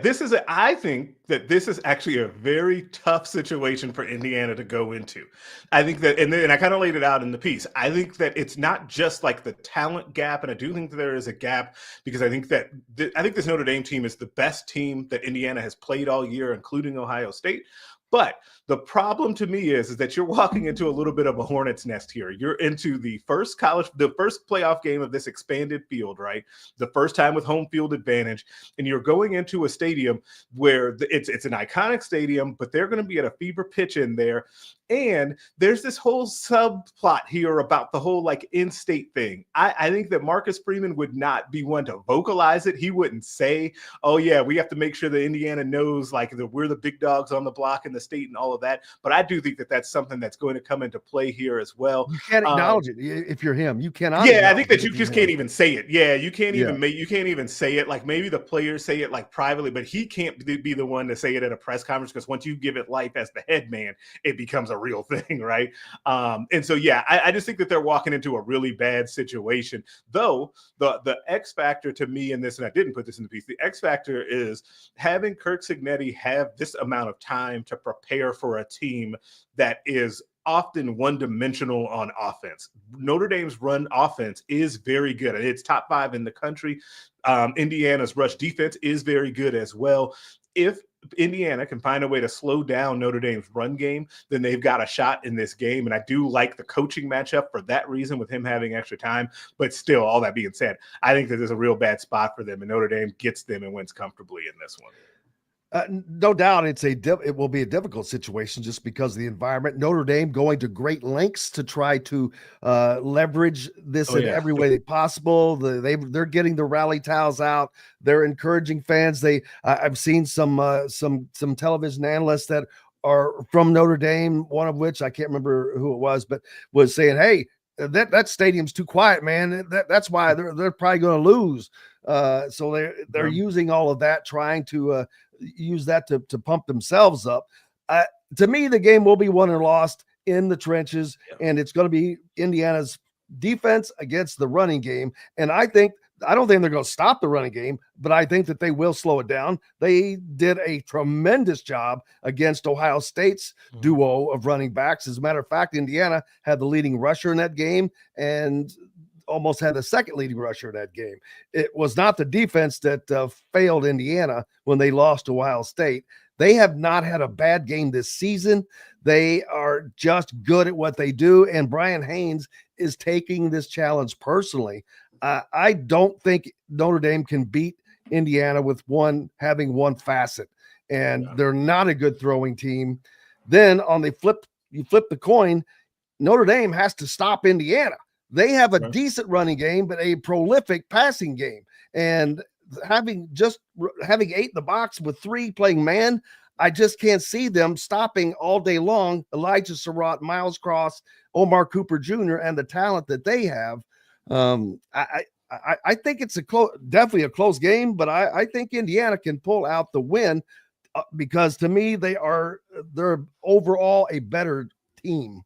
I think that this is actually a very tough situation for Indiana to go into. I think that, and I kind of laid it out in the piece. I think that it's not just like the talent gap, and I do think that there is a gap because I think this Notre Dame team is the best team that Indiana has played all year, including Ohio State. But the problem to me is that you're walking into a little bit of a hornet's nest here. You're into the first playoff game of this expanded field, right? The first time with home field advantage. And you're going into a stadium where it's an iconic stadium, but they're going to be at a fever pitch in there. And there's this whole subplot here about the whole like in-state thing. I think that Marcus Freeman would not be one to vocalize it. He wouldn't say, oh yeah, we have to make sure that Indiana knows like that we're the big dogs on the block in the state and all of that. But I do think that that's something that's going to come into play here as well. You can't acknowledge it if you're him. You cannot. Yeah, I think that you just can't even say it. Yeah, you can't even say it. Like maybe the players say it like privately, but he can't be the one to say it at a press conference because once you give it life as the head man, it becomes a real thing, right? And so yeah, I just think that they're walking into a really bad situation. Though the X factor to me in this, and I didn't put this in the piece, the X factor is having Kirk Cignetti have this amount of time to prepare for a team that is often one-dimensional on offense. Notre Dame's run offense is very good. It's top 5 in the country. Indiana's rush defense is very good as well. If Indiana can find a way to slow down Notre Dame's run game, then they've got a shot in this game. And I do like the coaching matchup for that reason, with him having extra time. But still, all that being said, I think that there's a real bad spot for them, and Notre Dame gets them and wins comfortably in this one. No doubt it will be a difficult situation just because of the environment. Notre Dame going to great lengths to try to leverage this in every way possible. They're getting the rally towels out. They're encouraging fans. I've seen some television analysts that are from Notre Dame, one of which I can't remember who it was, but was saying, "Hey, that stadium's too quiet, man. That's why they're probably going to lose." So they're using all of that, trying to use that to pump themselves up. To me, the game will be won or lost in the trenches, and it's going to be Indiana's defense against the running game. And I don't think they're going to stop the running game, but I think that they will slow it down. They did a tremendous job against Ohio State's duo of running backs. As a matter of fact, Indiana had the leading rusher in that game and almost had the second leading rusher in that game. It was not the defense that failed Indiana when they lost to Ohio State. They have not had a bad game this season. They are just good at what they do, and Brian Haynes is taking this challenge personally. I don't think Notre Dame can beat Indiana with having one facet, and they're not a good throwing team. Then you flip the coin, Notre Dame has to stop Indiana. They have a decent running game, but a prolific passing game. And having 8 in the box with 3 playing man, I just can't see them stopping all day long Elijah Surratt, Miles Cross, Omar Cooper Jr., and the talent that they have. I think it's definitely a close game, but I think Indiana can pull out the win because to me they're overall a better team.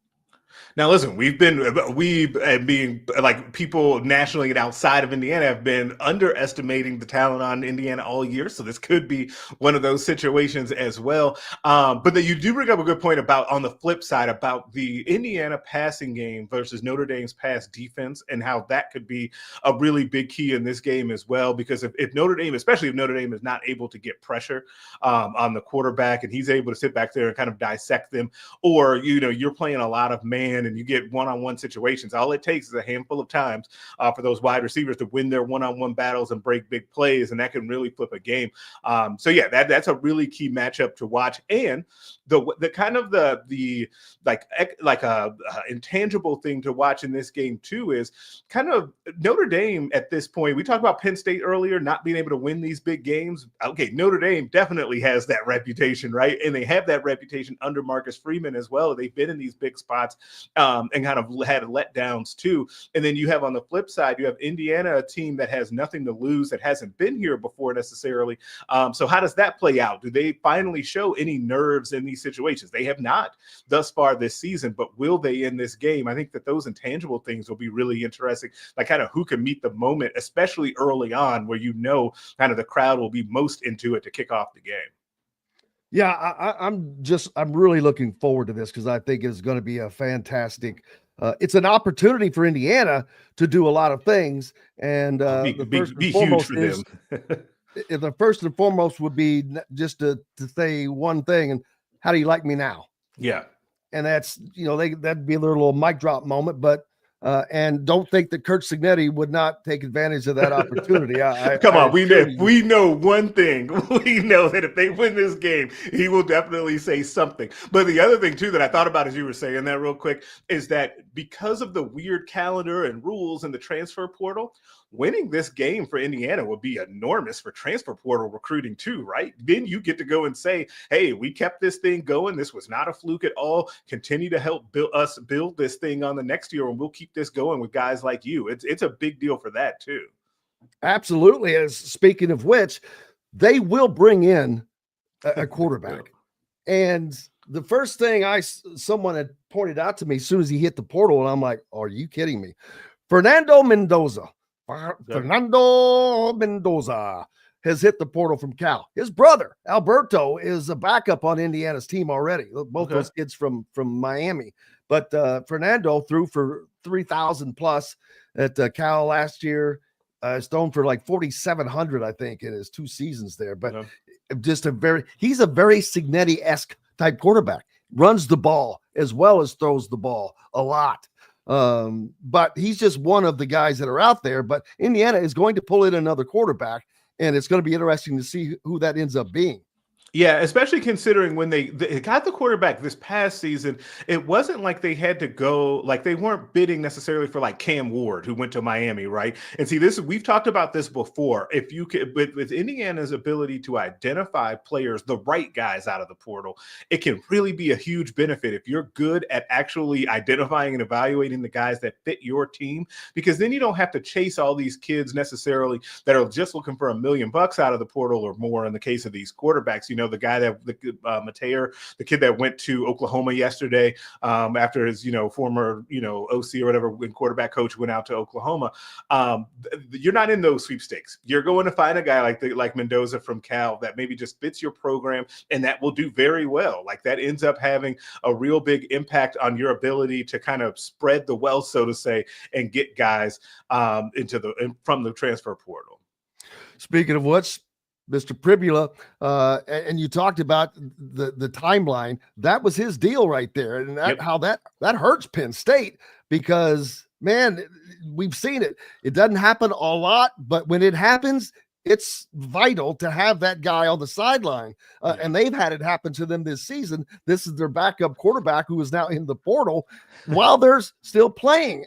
Now, listen, we being like people nationally and outside of Indiana have been underestimating the talent on Indiana all year. So this could be one of those situations as well. But that you do bring up a good point about, on the flip side, about the Indiana passing game versus Notre Dame's pass defense, and how that could be a really big key in this game as well. Because if Notre Dame, especially if Notre Dame is not able to get pressure on the quarterback, and he's able to sit back there and kind of dissect them, or, you're playing a lot of man and you get one-on-one situations, all it takes is a handful of times for those wide receivers to win their one-on-one battles and break big plays, and that can really flip a game. So yeah, that's a really key matchup to watch. And the kind of the intangible thing to watch in this game too is kind of Notre Dame at this point. We talked about Penn State earlier not being able to win these big games. Okay, Notre Dame definitely has that reputation, right? And they have that reputation under Marcus Freeman as well. They've been in these big spots and kind of had letdowns too. And then you have on the flip side, you have Indiana, a team that has nothing to lose, that hasn't been here before necessarily. So how does that play out? Do they finally show any nerves in these situations? They have not thus far this season, but will they in this game? I think that those intangible things will be really interesting, like kind of who can meet the moment, especially early on, where kind of the crowd will be most into it to kick off the game. Yeah, I'm really looking forward to this because I think it's going to be a fantastic. It's an opportunity for Indiana to do a lot of things, and the first and foremost would be just to say one thing: and how do you like me now? Yeah, and that's that'd be a little mic drop moment, but. And don't think that Kurt Signetti would not take advantage of that opportunity. Come on, we know one thing. We know that if they win this game, he will definitely say something. But the other thing, too, that I thought about as you were saying that real quick is that because of the weird calendar and rules in the transfer portal, winning this game for Indiana would be enormous for transfer portal recruiting too, right? Then you get to go and say, hey, we kept this thing going. This was not a fluke at all. Continue to help build this thing on the next year, and we'll keep this going with guys like you. It's a big deal for that too. Absolutely. As speaking of which, they will bring in a quarterback. And the first thing someone had pointed out to me as soon as he hit the portal, and I'm like, are you kidding me? Fernando Mendoza has hit the portal from Cal. His brother, Alberto, is a backup on Indiana's team already. Both those kids from Miami. But Fernando threw for 3,000 plus at Cal last year. He's thrown for like 4,700, I think, in his 2 seasons there. But he's a very Signetti-esque type quarterback. Runs the ball as well as throws the ball a lot. But he's just one of the guys that are out there. But Indiana is going to pull in another quarterback, and it's going to be interesting to see who that ends up being. Yeah, especially considering when they got the quarterback this past season, it wasn't like they had to go, like they weren't bidding necessarily for like Cam Ward, who went to Miami, right? And see, we've talked about this before. If you could, with Indiana's ability to identify players, the right guys out of the portal, it can really be a huge benefit if you're good at actually identifying and evaluating the guys that fit your team, because then you don't have to chase all these kids necessarily that are just looking for $1 million out of the portal or more in the case of these quarterbacks. The guy that Mateer, the kid that went to Oklahoma yesterday after his former OC or whatever when quarterback coach went out to Oklahoma. You're not in those sweepstakes. You're going to find a guy like Mendoza from Cal that maybe just fits your program and that will do very well. Like that ends up having a real big impact on your ability to kind of spread the wealth, so to say, and get guys from the transfer portal. Speaking of which, Mr. Pribula, and you talked about the timeline. That was his deal right there, and how that hurts Penn State because, man, we've seen it. It doesn't happen a lot, but when it happens, it's vital to have that guy on the sideline. And they've had it happen to them this season. This is their backup quarterback who is now in the portal while they're still playing.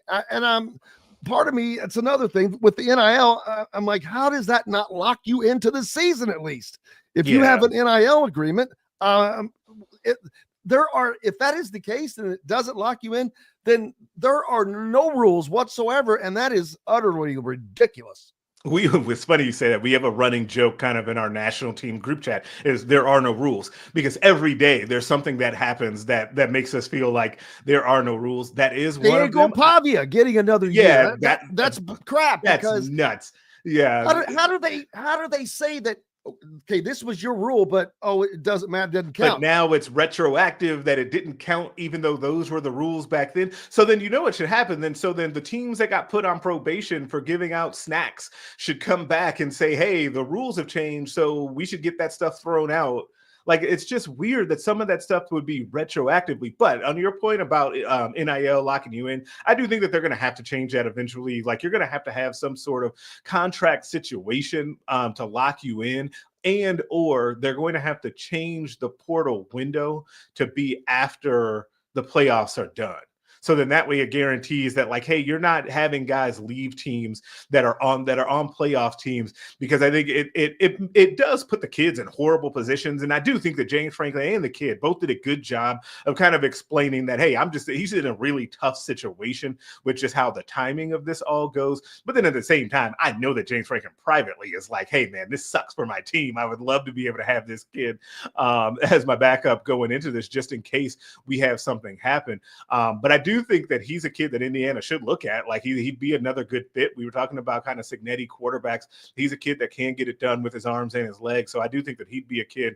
Part of me, it's another thing with the NIL. I'm like, how does that not lock you into the season at least? If you have an NIL agreement, if that is the case and it doesn't lock you in, then there are no rules whatsoever, and that is utterly ridiculous. It's funny you say that. We have a running joke kind of in our national team group chat is there are no rules, because every day there's something that happens that makes us feel like there are no rules. That is one of them. Pavia getting another year. That's crap. That's nuts. Yeah. How do they say that? Okay, this was your rule, but it doesn't matter, it doesn't count. But now it's retroactive that it didn't count, even though those were the rules back then. So then what should happen then? So then the teams that got put on probation for giving out snacks should come back and say, hey, the rules have changed, so we should get that stuff thrown out. Like, it's just weird that some of that stuff would be retroactively. But on your point about NIL locking you in, I do think that they're going to have to change that eventually. Like, you're going to have some sort of contract situation to lock you in, and or they're going to have to change the portal window to be after the playoffs are done. So then that way it guarantees that, like, hey, you're not having guys leave teams that are on playoff teams, because I think it does put the kids in horrible positions. And I do think that James Franklin and the kid both did a good job of kind of explaining that, hey, he's in a really tough situation with just how the timing of this all goes. But then at the same time, I know that James Franklin privately is like, hey, man, this sucks for my team. I would love to be able to have this kid as my backup going into this, just in case we have something happen. But I do think that he's a kid that Indiana should look at. Like, he'd be another good fit. We were talking about kind of Signetti quarterbacks. He's a kid that can get it done with his arms and his legs. So I do think that he'd be a kid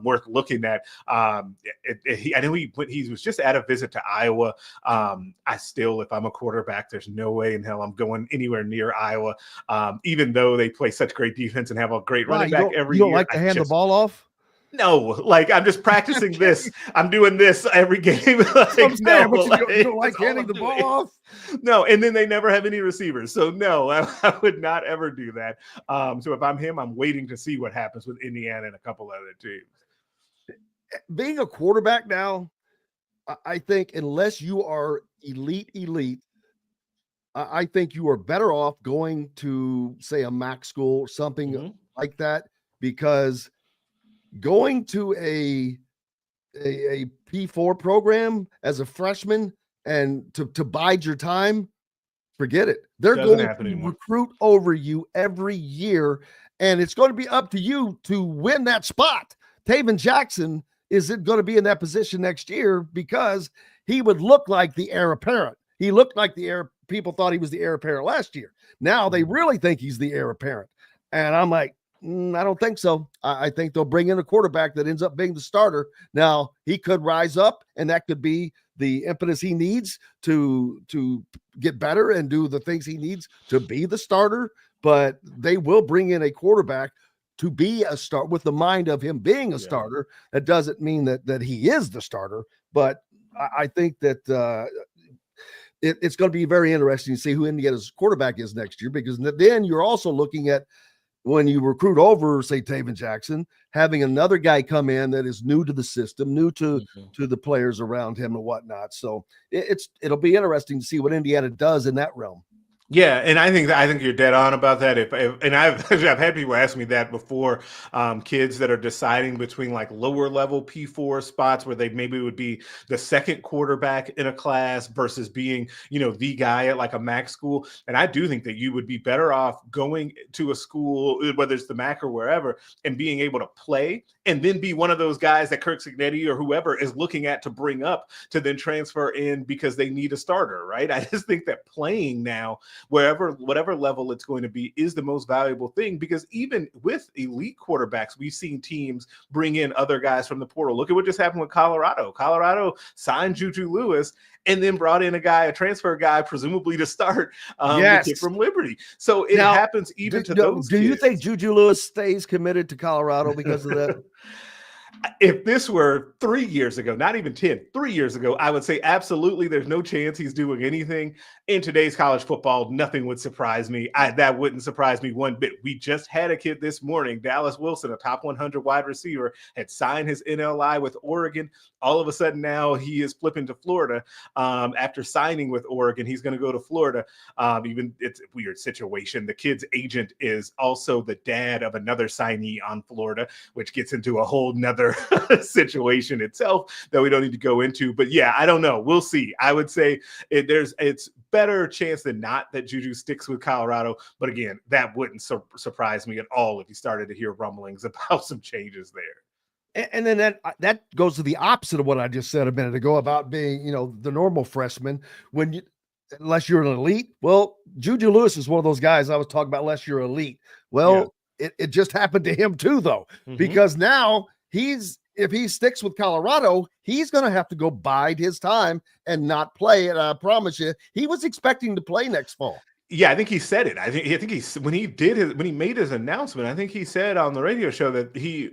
worth looking at. I know he was just at a visit to Iowa. If I'm a quarterback, there's no way in hell I'm going anywhere near Iowa, even though they play such great defense and have a great running back every year. You don't like to hand the ball off? No, like, I'm just practicing this. I'm doing this every game. You don't like handing the ball off? No, and then they never have any receivers. So no, I would not ever do that. So if I'm him, I'm waiting to see what happens with Indiana and a couple other teams. Being a quarterback now, I think unless you are elite, I think you are better off going to, say, a MAC school or something like that, because going to a P4 program as a freshman and to bide your time, forget it. They're going to recruit over you every year, and it's going to be up to you to win that spot. Taven Jackson isn't going to be in that position next year because he would look like the heir apparent. He looked like the heir. People thought he was the heir apparent last year. Now they really think he's the heir apparent. And I'm like, I don't think so. I think they'll bring in a quarterback that ends up being the starter. Now, he could rise up, and that could be the impetus he needs to get better and do the things he needs to be the starter. But they will bring in a quarterback to be a start with the mind of him being a starter. That doesn't mean that he is the starter, but I think that it's going to be very interesting to see who Indiana's quarterback is next year, because then you're also looking at, when you recruit over, say, Taven Jackson, having another guy come in that is new to the system, new to the players around him and whatnot. So it'll be interesting to see what Indiana does in that realm. Yeah, and I think you're dead on about that. And I've had people ask me that before. Kids that are deciding between like lower level P4 spots where they maybe would be the second quarterback in a class versus being, the guy at like a MAC school. And I do think that you would be better off going to a school, whether it's the MAC or wherever, and being able to play and then be one of those guys that Kirk Cignetti or whoever is looking at to bring up to then transfer in because they need a starter, right? I just think that playing now, whatever level it's going to be, is the most valuable thing, because even with elite quarterbacks, we've seen teams bring in other guys from the portal. Look at what just happened with Colorado. Colorado signed Juju Lewis and then brought in a transfer guy, presumably to start the kid from Liberty. So it happens even to those Do you kids. think Juju Lewis stays committed to Colorado because of that? If this were 3 years ago, not even 10, 3 years ago, I would say absolutely there's no chance he's doing anything. In today's college football, nothing would surprise me. That wouldn't surprise me one bit. We just had a kid this morning, Dallas Wilson, a top 100 wide receiver, had signed his NLI with Oregon. All of a sudden now he is flipping to Florida. After signing with Oregon, he's going to go to Florida. Even it's a weird situation. The kid's agent is also the dad of another signee on Florida, which gets into a whole nother situation itself that we don't need to go into. But yeah, I don't know. We'll see. I would say it's better chance than not that Juju sticks with Colorado. But again, that wouldn't surprise me at all if you started to hear rumblings about some changes there. And then that goes to the opposite of what I just said a minute ago about being, the normal freshman. Unless you're an elite, well, Juju Lewis is one of those guys I was talking about. Unless you're elite, well, it just happened to him too, though, because now if he sticks with Colorado, he's going to have to go bide his time and not play. And I promise you, he was expecting to play next fall. Yeah, I think he said it. I think when he made his announcement, I think he said on the radio show that he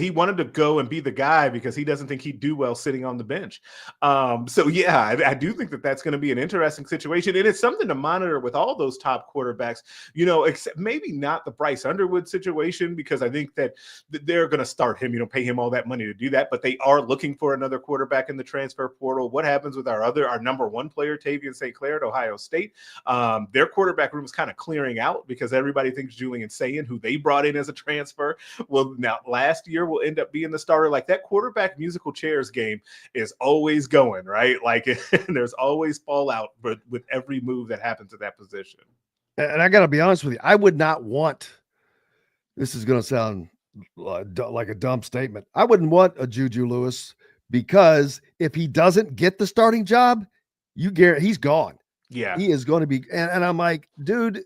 wanted to go and be the guy because he doesn't think he'd do well sitting on the bench. So yeah, I do think that that's going to be an interesting situation, and it's something to monitor with all those top quarterbacks. Except maybe not the Bryce Underwood situation, because I think that they're going to start him. Pay him all that money to do that, but they are looking for another quarterback in the transfer portal. What happens with our number one player, Tavian St. Clair at Ohio State? Their quarterback room is kind of clearing out because everybody thinks Julian Sayin, who they brought in as a transfer, last year will end up being the starter. Like, that quarterback musical chairs game is always going, right? Like, there's always fallout with every move that happens at that position. And I got to be honest with you, I would not want, this is going to sound like a dumb statement, I wouldn't want a Juju Lewis, because if he doesn't get the starting job, he's gone. Yeah, he is going to be. And I'm like, dude,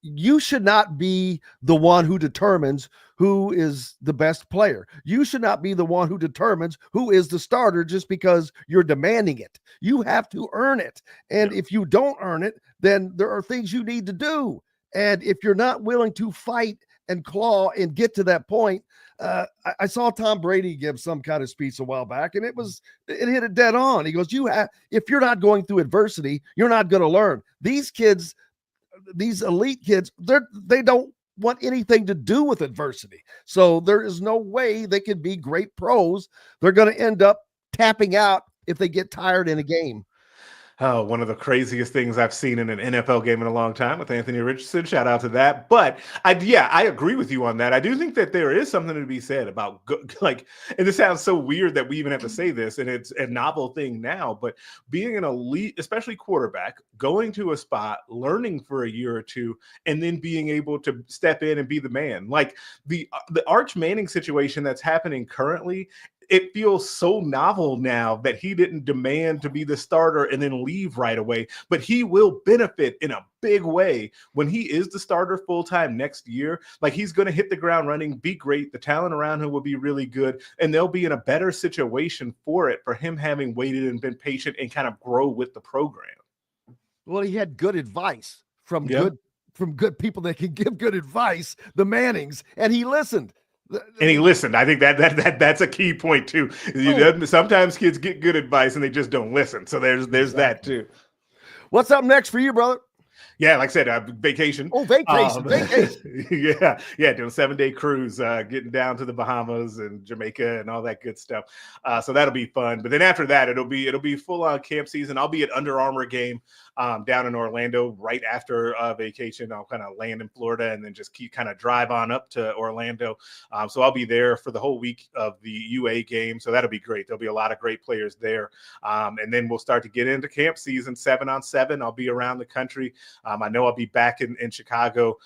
you should not be the one who determines who is the best player. You should not be the one who determines who is the starter just because you're demanding it. You have to earn it. And if you don't earn it, then there are things you need to do. And if you're not willing to fight and claw and get to that point, I saw Tom Brady give some kind of speech a while back, and it hit it dead on. He goes, if you're not going through adversity, you're not going to learn. These kids, these elite kids, they don't want anything to do with adversity. So there is no way they can be great pros. They're going to end up tapping out if they get tired in a game. Oh, one of the craziest things I've seen in an NFL game in a long time with Anthony Richardson. Shout out to that. But I agree with you on that. I do think that there is something to be said about and this sounds so weird that we even have to say this, and it's a novel thing now, but being an elite, especially quarterback, going to a spot, learning for a year or two, and then being able to step in and be the man. Like the Arch Manning situation that's happening currently, it feels so novel now that he didn't demand to be the starter and then leave right away, but he will benefit in a big way when he is the starter full-time next year. Like, he's going to hit the ground running, be great. The talent around him will be really good, and they'll be in a better situation for him having waited and been patient and kind of grow with the program. Well, he had good advice from from good people that can give good advice, the Mannings, and he listened. And he listened. I think that's a key point too. Sometimes kids get good advice and they just don't listen. So there's that too. What's up next for you, brother? Yeah, like I said, vacation. Oh, vacation. Yeah, doing a 7-day cruise, getting down to the Bahamas and Jamaica and all that good stuff. So that'll be fun. But then after that, it'll be full on camp season. I'll be at Under Armour game down in Orlando right after vacation. I'll kind of land in Florida and then just keep kind of drive on up to Orlando. So I'll be there for the whole week of the UA game. So that'll be great. There'll be a lot of great players there. And then we'll start to get into camp season 7-on-7. I'll be around the country. I know I'll be back in Chicago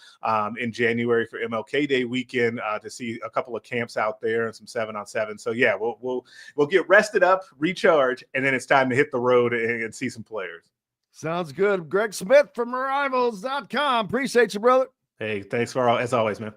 in January for MLK Day weekend to see a couple of camps out there and some 7-on-7. So yeah, we'll get rested up, recharge, and then it's time to hit the road and see some players. Sounds good. Greg Smith from Rivals.com. Appreciate you, brother. Hey, thanks as always, man.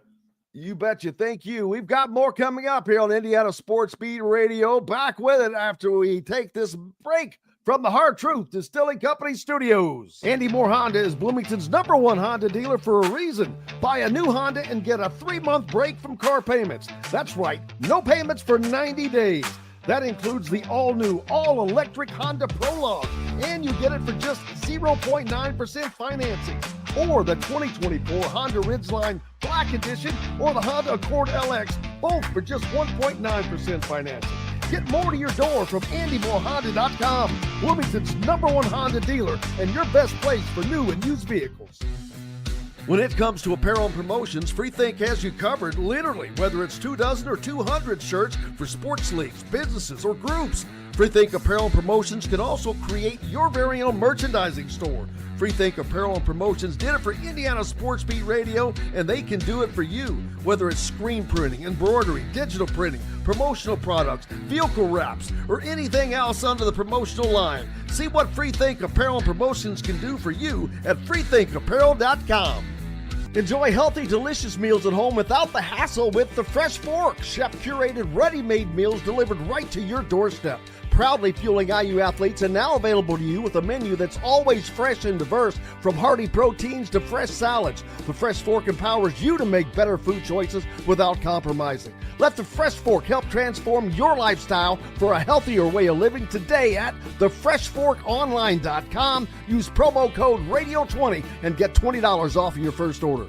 You betcha. Thank you. We've got more coming up here on Indiana Sports Beat Radio. Back with it after we take this break from the Hard Truth Distilling Company Studios. Andy Moore Honda is Bloomington's #1 Honda dealer for a reason. Buy a new Honda and get a 3-month break from car payments. That's right, no payments for 90 days. That includes the all-new, all-electric Honda Prologue, and you get it for just 0.9% financing. Or the 2024 Honda Ridgeline Black Edition or the Honda Accord LX, both for just 1.9% financing. Get more to your door from AndyMooreHonda.com, Bloomington's #1 Honda dealer and your best place for new and used vehicles. When it comes to apparel and promotions, Freethink has you covered, literally, whether it's 24 or 200 shirts for sports leagues, businesses, or groups. Freethink Apparel and Promotions can also create your very own merchandising store. Freethink Apparel and Promotions did it for Indiana Sports Beat Radio, and they can do it for you. Whether it's screen printing, embroidery, digital printing, promotional products, vehicle wraps, or anything else under the promotional line. See what Freethink Apparel and Promotions can do for you at freethinkapparel.com. Enjoy healthy, delicious meals at home without the hassle with the Fresh Fork. Chef-curated, ready-made meals delivered right to your doorstep. Proudly fueling IU athletes and now available to you with a menu that's always fresh and diverse, from hearty proteins to fresh salads. The Fresh Fork empowers you to make better food choices without compromising. Let the Fresh Fork help transform your lifestyle for a healthier way of living today at thefreshforkonline.com. Use promo code RADIO20 and get $20 off your first order.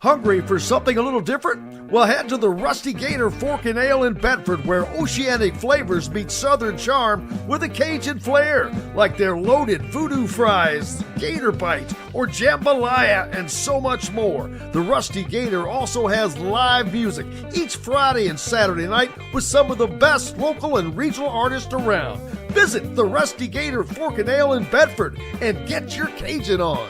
Hungry for something a little different? Well, head to the Rusty Gator Fork and Ale in Bedford, where oceanic flavors meet southern charm with a Cajun flair, like their loaded voodoo fries, gator bites, or jambalaya, and so much more. The Rusty Gator also has live music each Friday and Saturday night with some of the best local and regional artists around. Visit the Rusty Gator Fork and Ale in Bedford and get your Cajun on.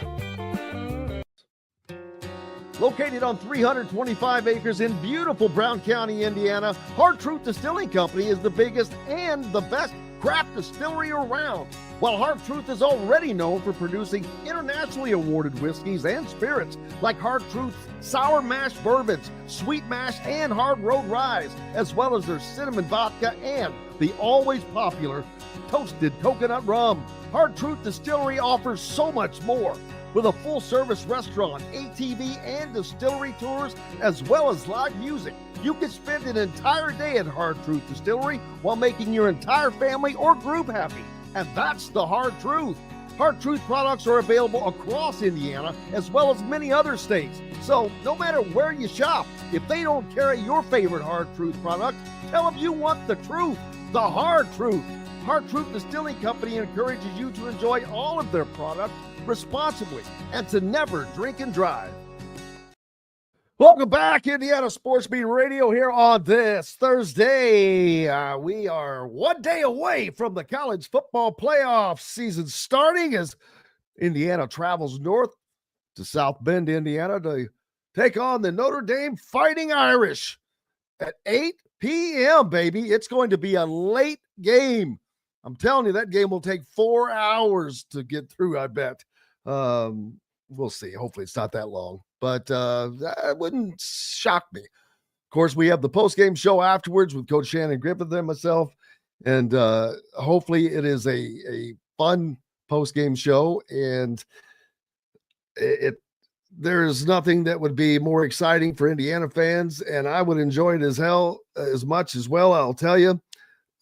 Located on 325 acres in beautiful Brown County, Indiana, Hard Truth Distilling Company is the biggest and the best craft distillery around. While Hard Truth is already known for producing internationally awarded whiskeys and spirits like Hard Truth's sour mash bourbons, sweet mash, and hard road ryes, as well as their cinnamon vodka and the always popular toasted coconut rum. Hard Truth Distillery offers so much more. With a full-service restaurant, ATV, and distillery tours, as well as live music, you can spend an entire day at Hard Truth Distillery while making your entire family or group happy. And that's the Hard Truth. Hard Truth products are available across Indiana, as well as many other states. So no matter where you shop, if they don't carry your favorite Hard Truth product, tell them you want the truth, the Hard Truth. Hard Truth Distilling Company encourages you to enjoy all of their products responsibly and to never drink and drive. Welcome back, Indiana Sports Beat Radio, here on this Thursday. We are one day away from the college football playoff season starting as Indiana travels north to South Bend, Indiana to take on the Notre Dame Fighting Irish at 8 p.m., baby. It's going to be a late game. I'm telling you, that game will take 4 hours to get through, I bet. We'll see. Hopefully it's not that long, but that wouldn't shock me. Of course, we have the post-game show afterwards with Coach Shannon, Griffith, and myself, and hopefully it is a fun post-game show, and there's nothing that would be more exciting for Indiana fans, and I would enjoy it as much as well. I'll tell you,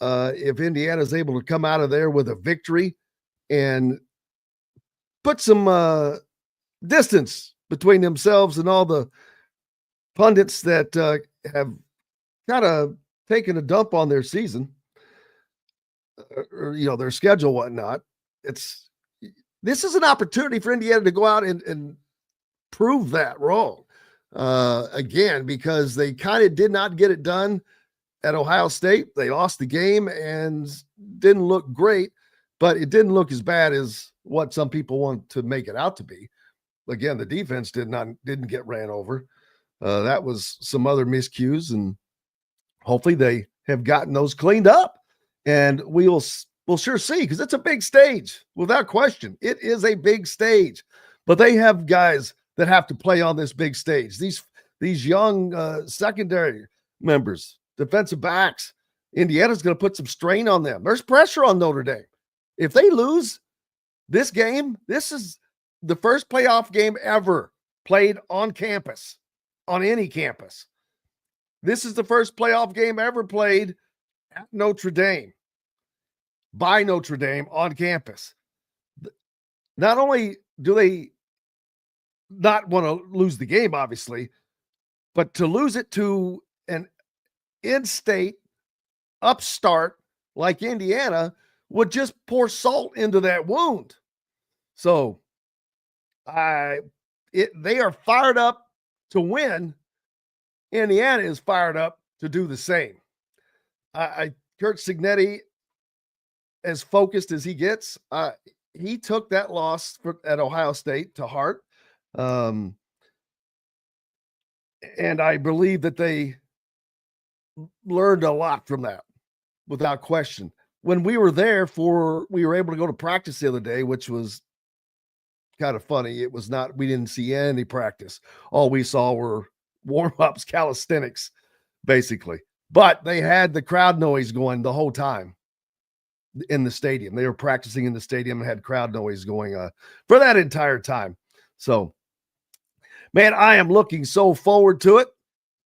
if Indiana is able to come out of there with a victory and put some distance between themselves and all the pundits that have kind of taken a dump on their season, or their schedule, whatnot. This is an opportunity for Indiana to go out and prove that wrong again, because they kind of did not get it done at Ohio State. They lost the game and didn't look great, but it didn't look as bad as what some people want to make it out to be. Again, the defense didn't get ran over. That was some other miscues, and hopefully they have gotten those cleaned up. And we'll sure see, because it's a big stage, without question. It is a big stage, but they have guys that have to play on this big stage. These young secondary members, defensive backs, Indiana's going to put some strain on them. There's pressure on Notre Dame. If they lose this game, this is the first playoff game ever played on campus, on any campus. This is the first playoff game ever played at Notre Dame, by Notre Dame, on campus. Not only do they not want to lose the game, obviously, but to lose it to an in-state upstart like Indiana would just pour salt into that wound. So they are fired up to win. Indiana is fired up to do the same. Kurt Cignetti, as focused as he gets, he took that loss at Ohio State to heart. And I believe that they learned a lot from that, without question. When we were there we were able to go to practice the other day, which was kind of funny. It was not, we didn't see any practice. All we saw were warm-ups, calisthenics, basically. But they had the crowd noise going the whole time in the stadium. They were practicing in the stadium and had crowd noise going for that entire time. So, man, I am looking so forward to it.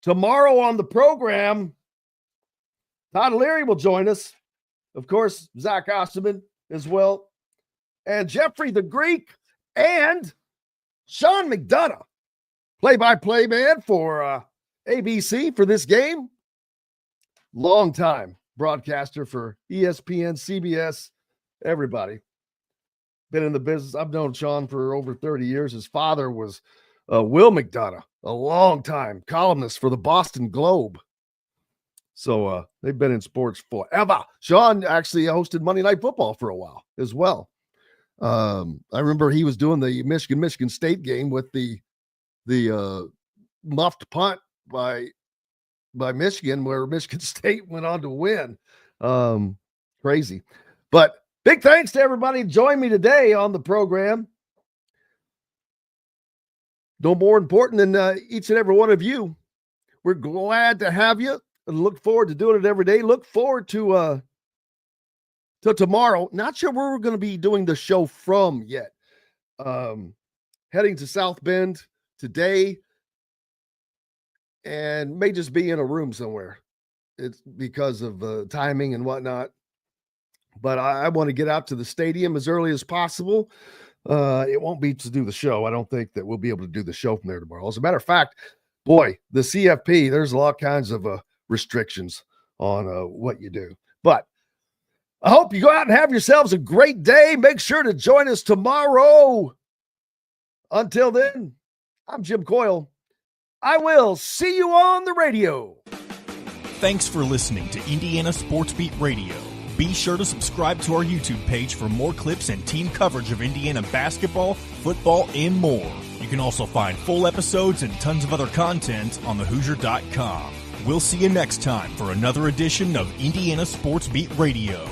Tomorrow on the program, Todd Leary will join us. Of course, Zach Osterman as well. And Jeffrey the Greek and Sean McDonough, play-by-play man for ABC for this game. Long-time broadcaster for ESPN, CBS, everybody. Been in the business. I've known Sean for over 30 years. His father was Will McDonough, a long-time columnist for the Boston Globe. So they've been in sports forever. Sean actually hosted Monday Night Football for a while as well. I remember he was doing the Michigan State game with the muffed punt by Michigan, where Michigan State went on to win. Crazy. But big thanks to everybody joining me today on the program. No more important than each and every one of you. We're glad to have you and look forward to doing it every day. Look forward to tomorrow. Not sure where we're going to be doing the show from yet. Heading to South Bend today, and may just be in a room somewhere. It's because of timing and whatnot. But I want to get out to the stadium as early as possible. It won't be to do the show. I don't think that we'll be able to do the show from there tomorrow. As a matter of fact, boy, the CFP, there's a lot kinds of restrictions on what you do. But I hope you go out and have yourselves a great day. Make sure to join us tomorrow. Until then, I'm Jim Coyle. I will see you on the radio. Thanks for listening to Indiana Sports Beat Radio. Be sure to subscribe to our YouTube page for more clips and team coverage of Indiana basketball, football, and more. You can also find full episodes and tons of other content on thehoosier.com. We'll see you next time for another edition of Indiana Sports Beat Radio.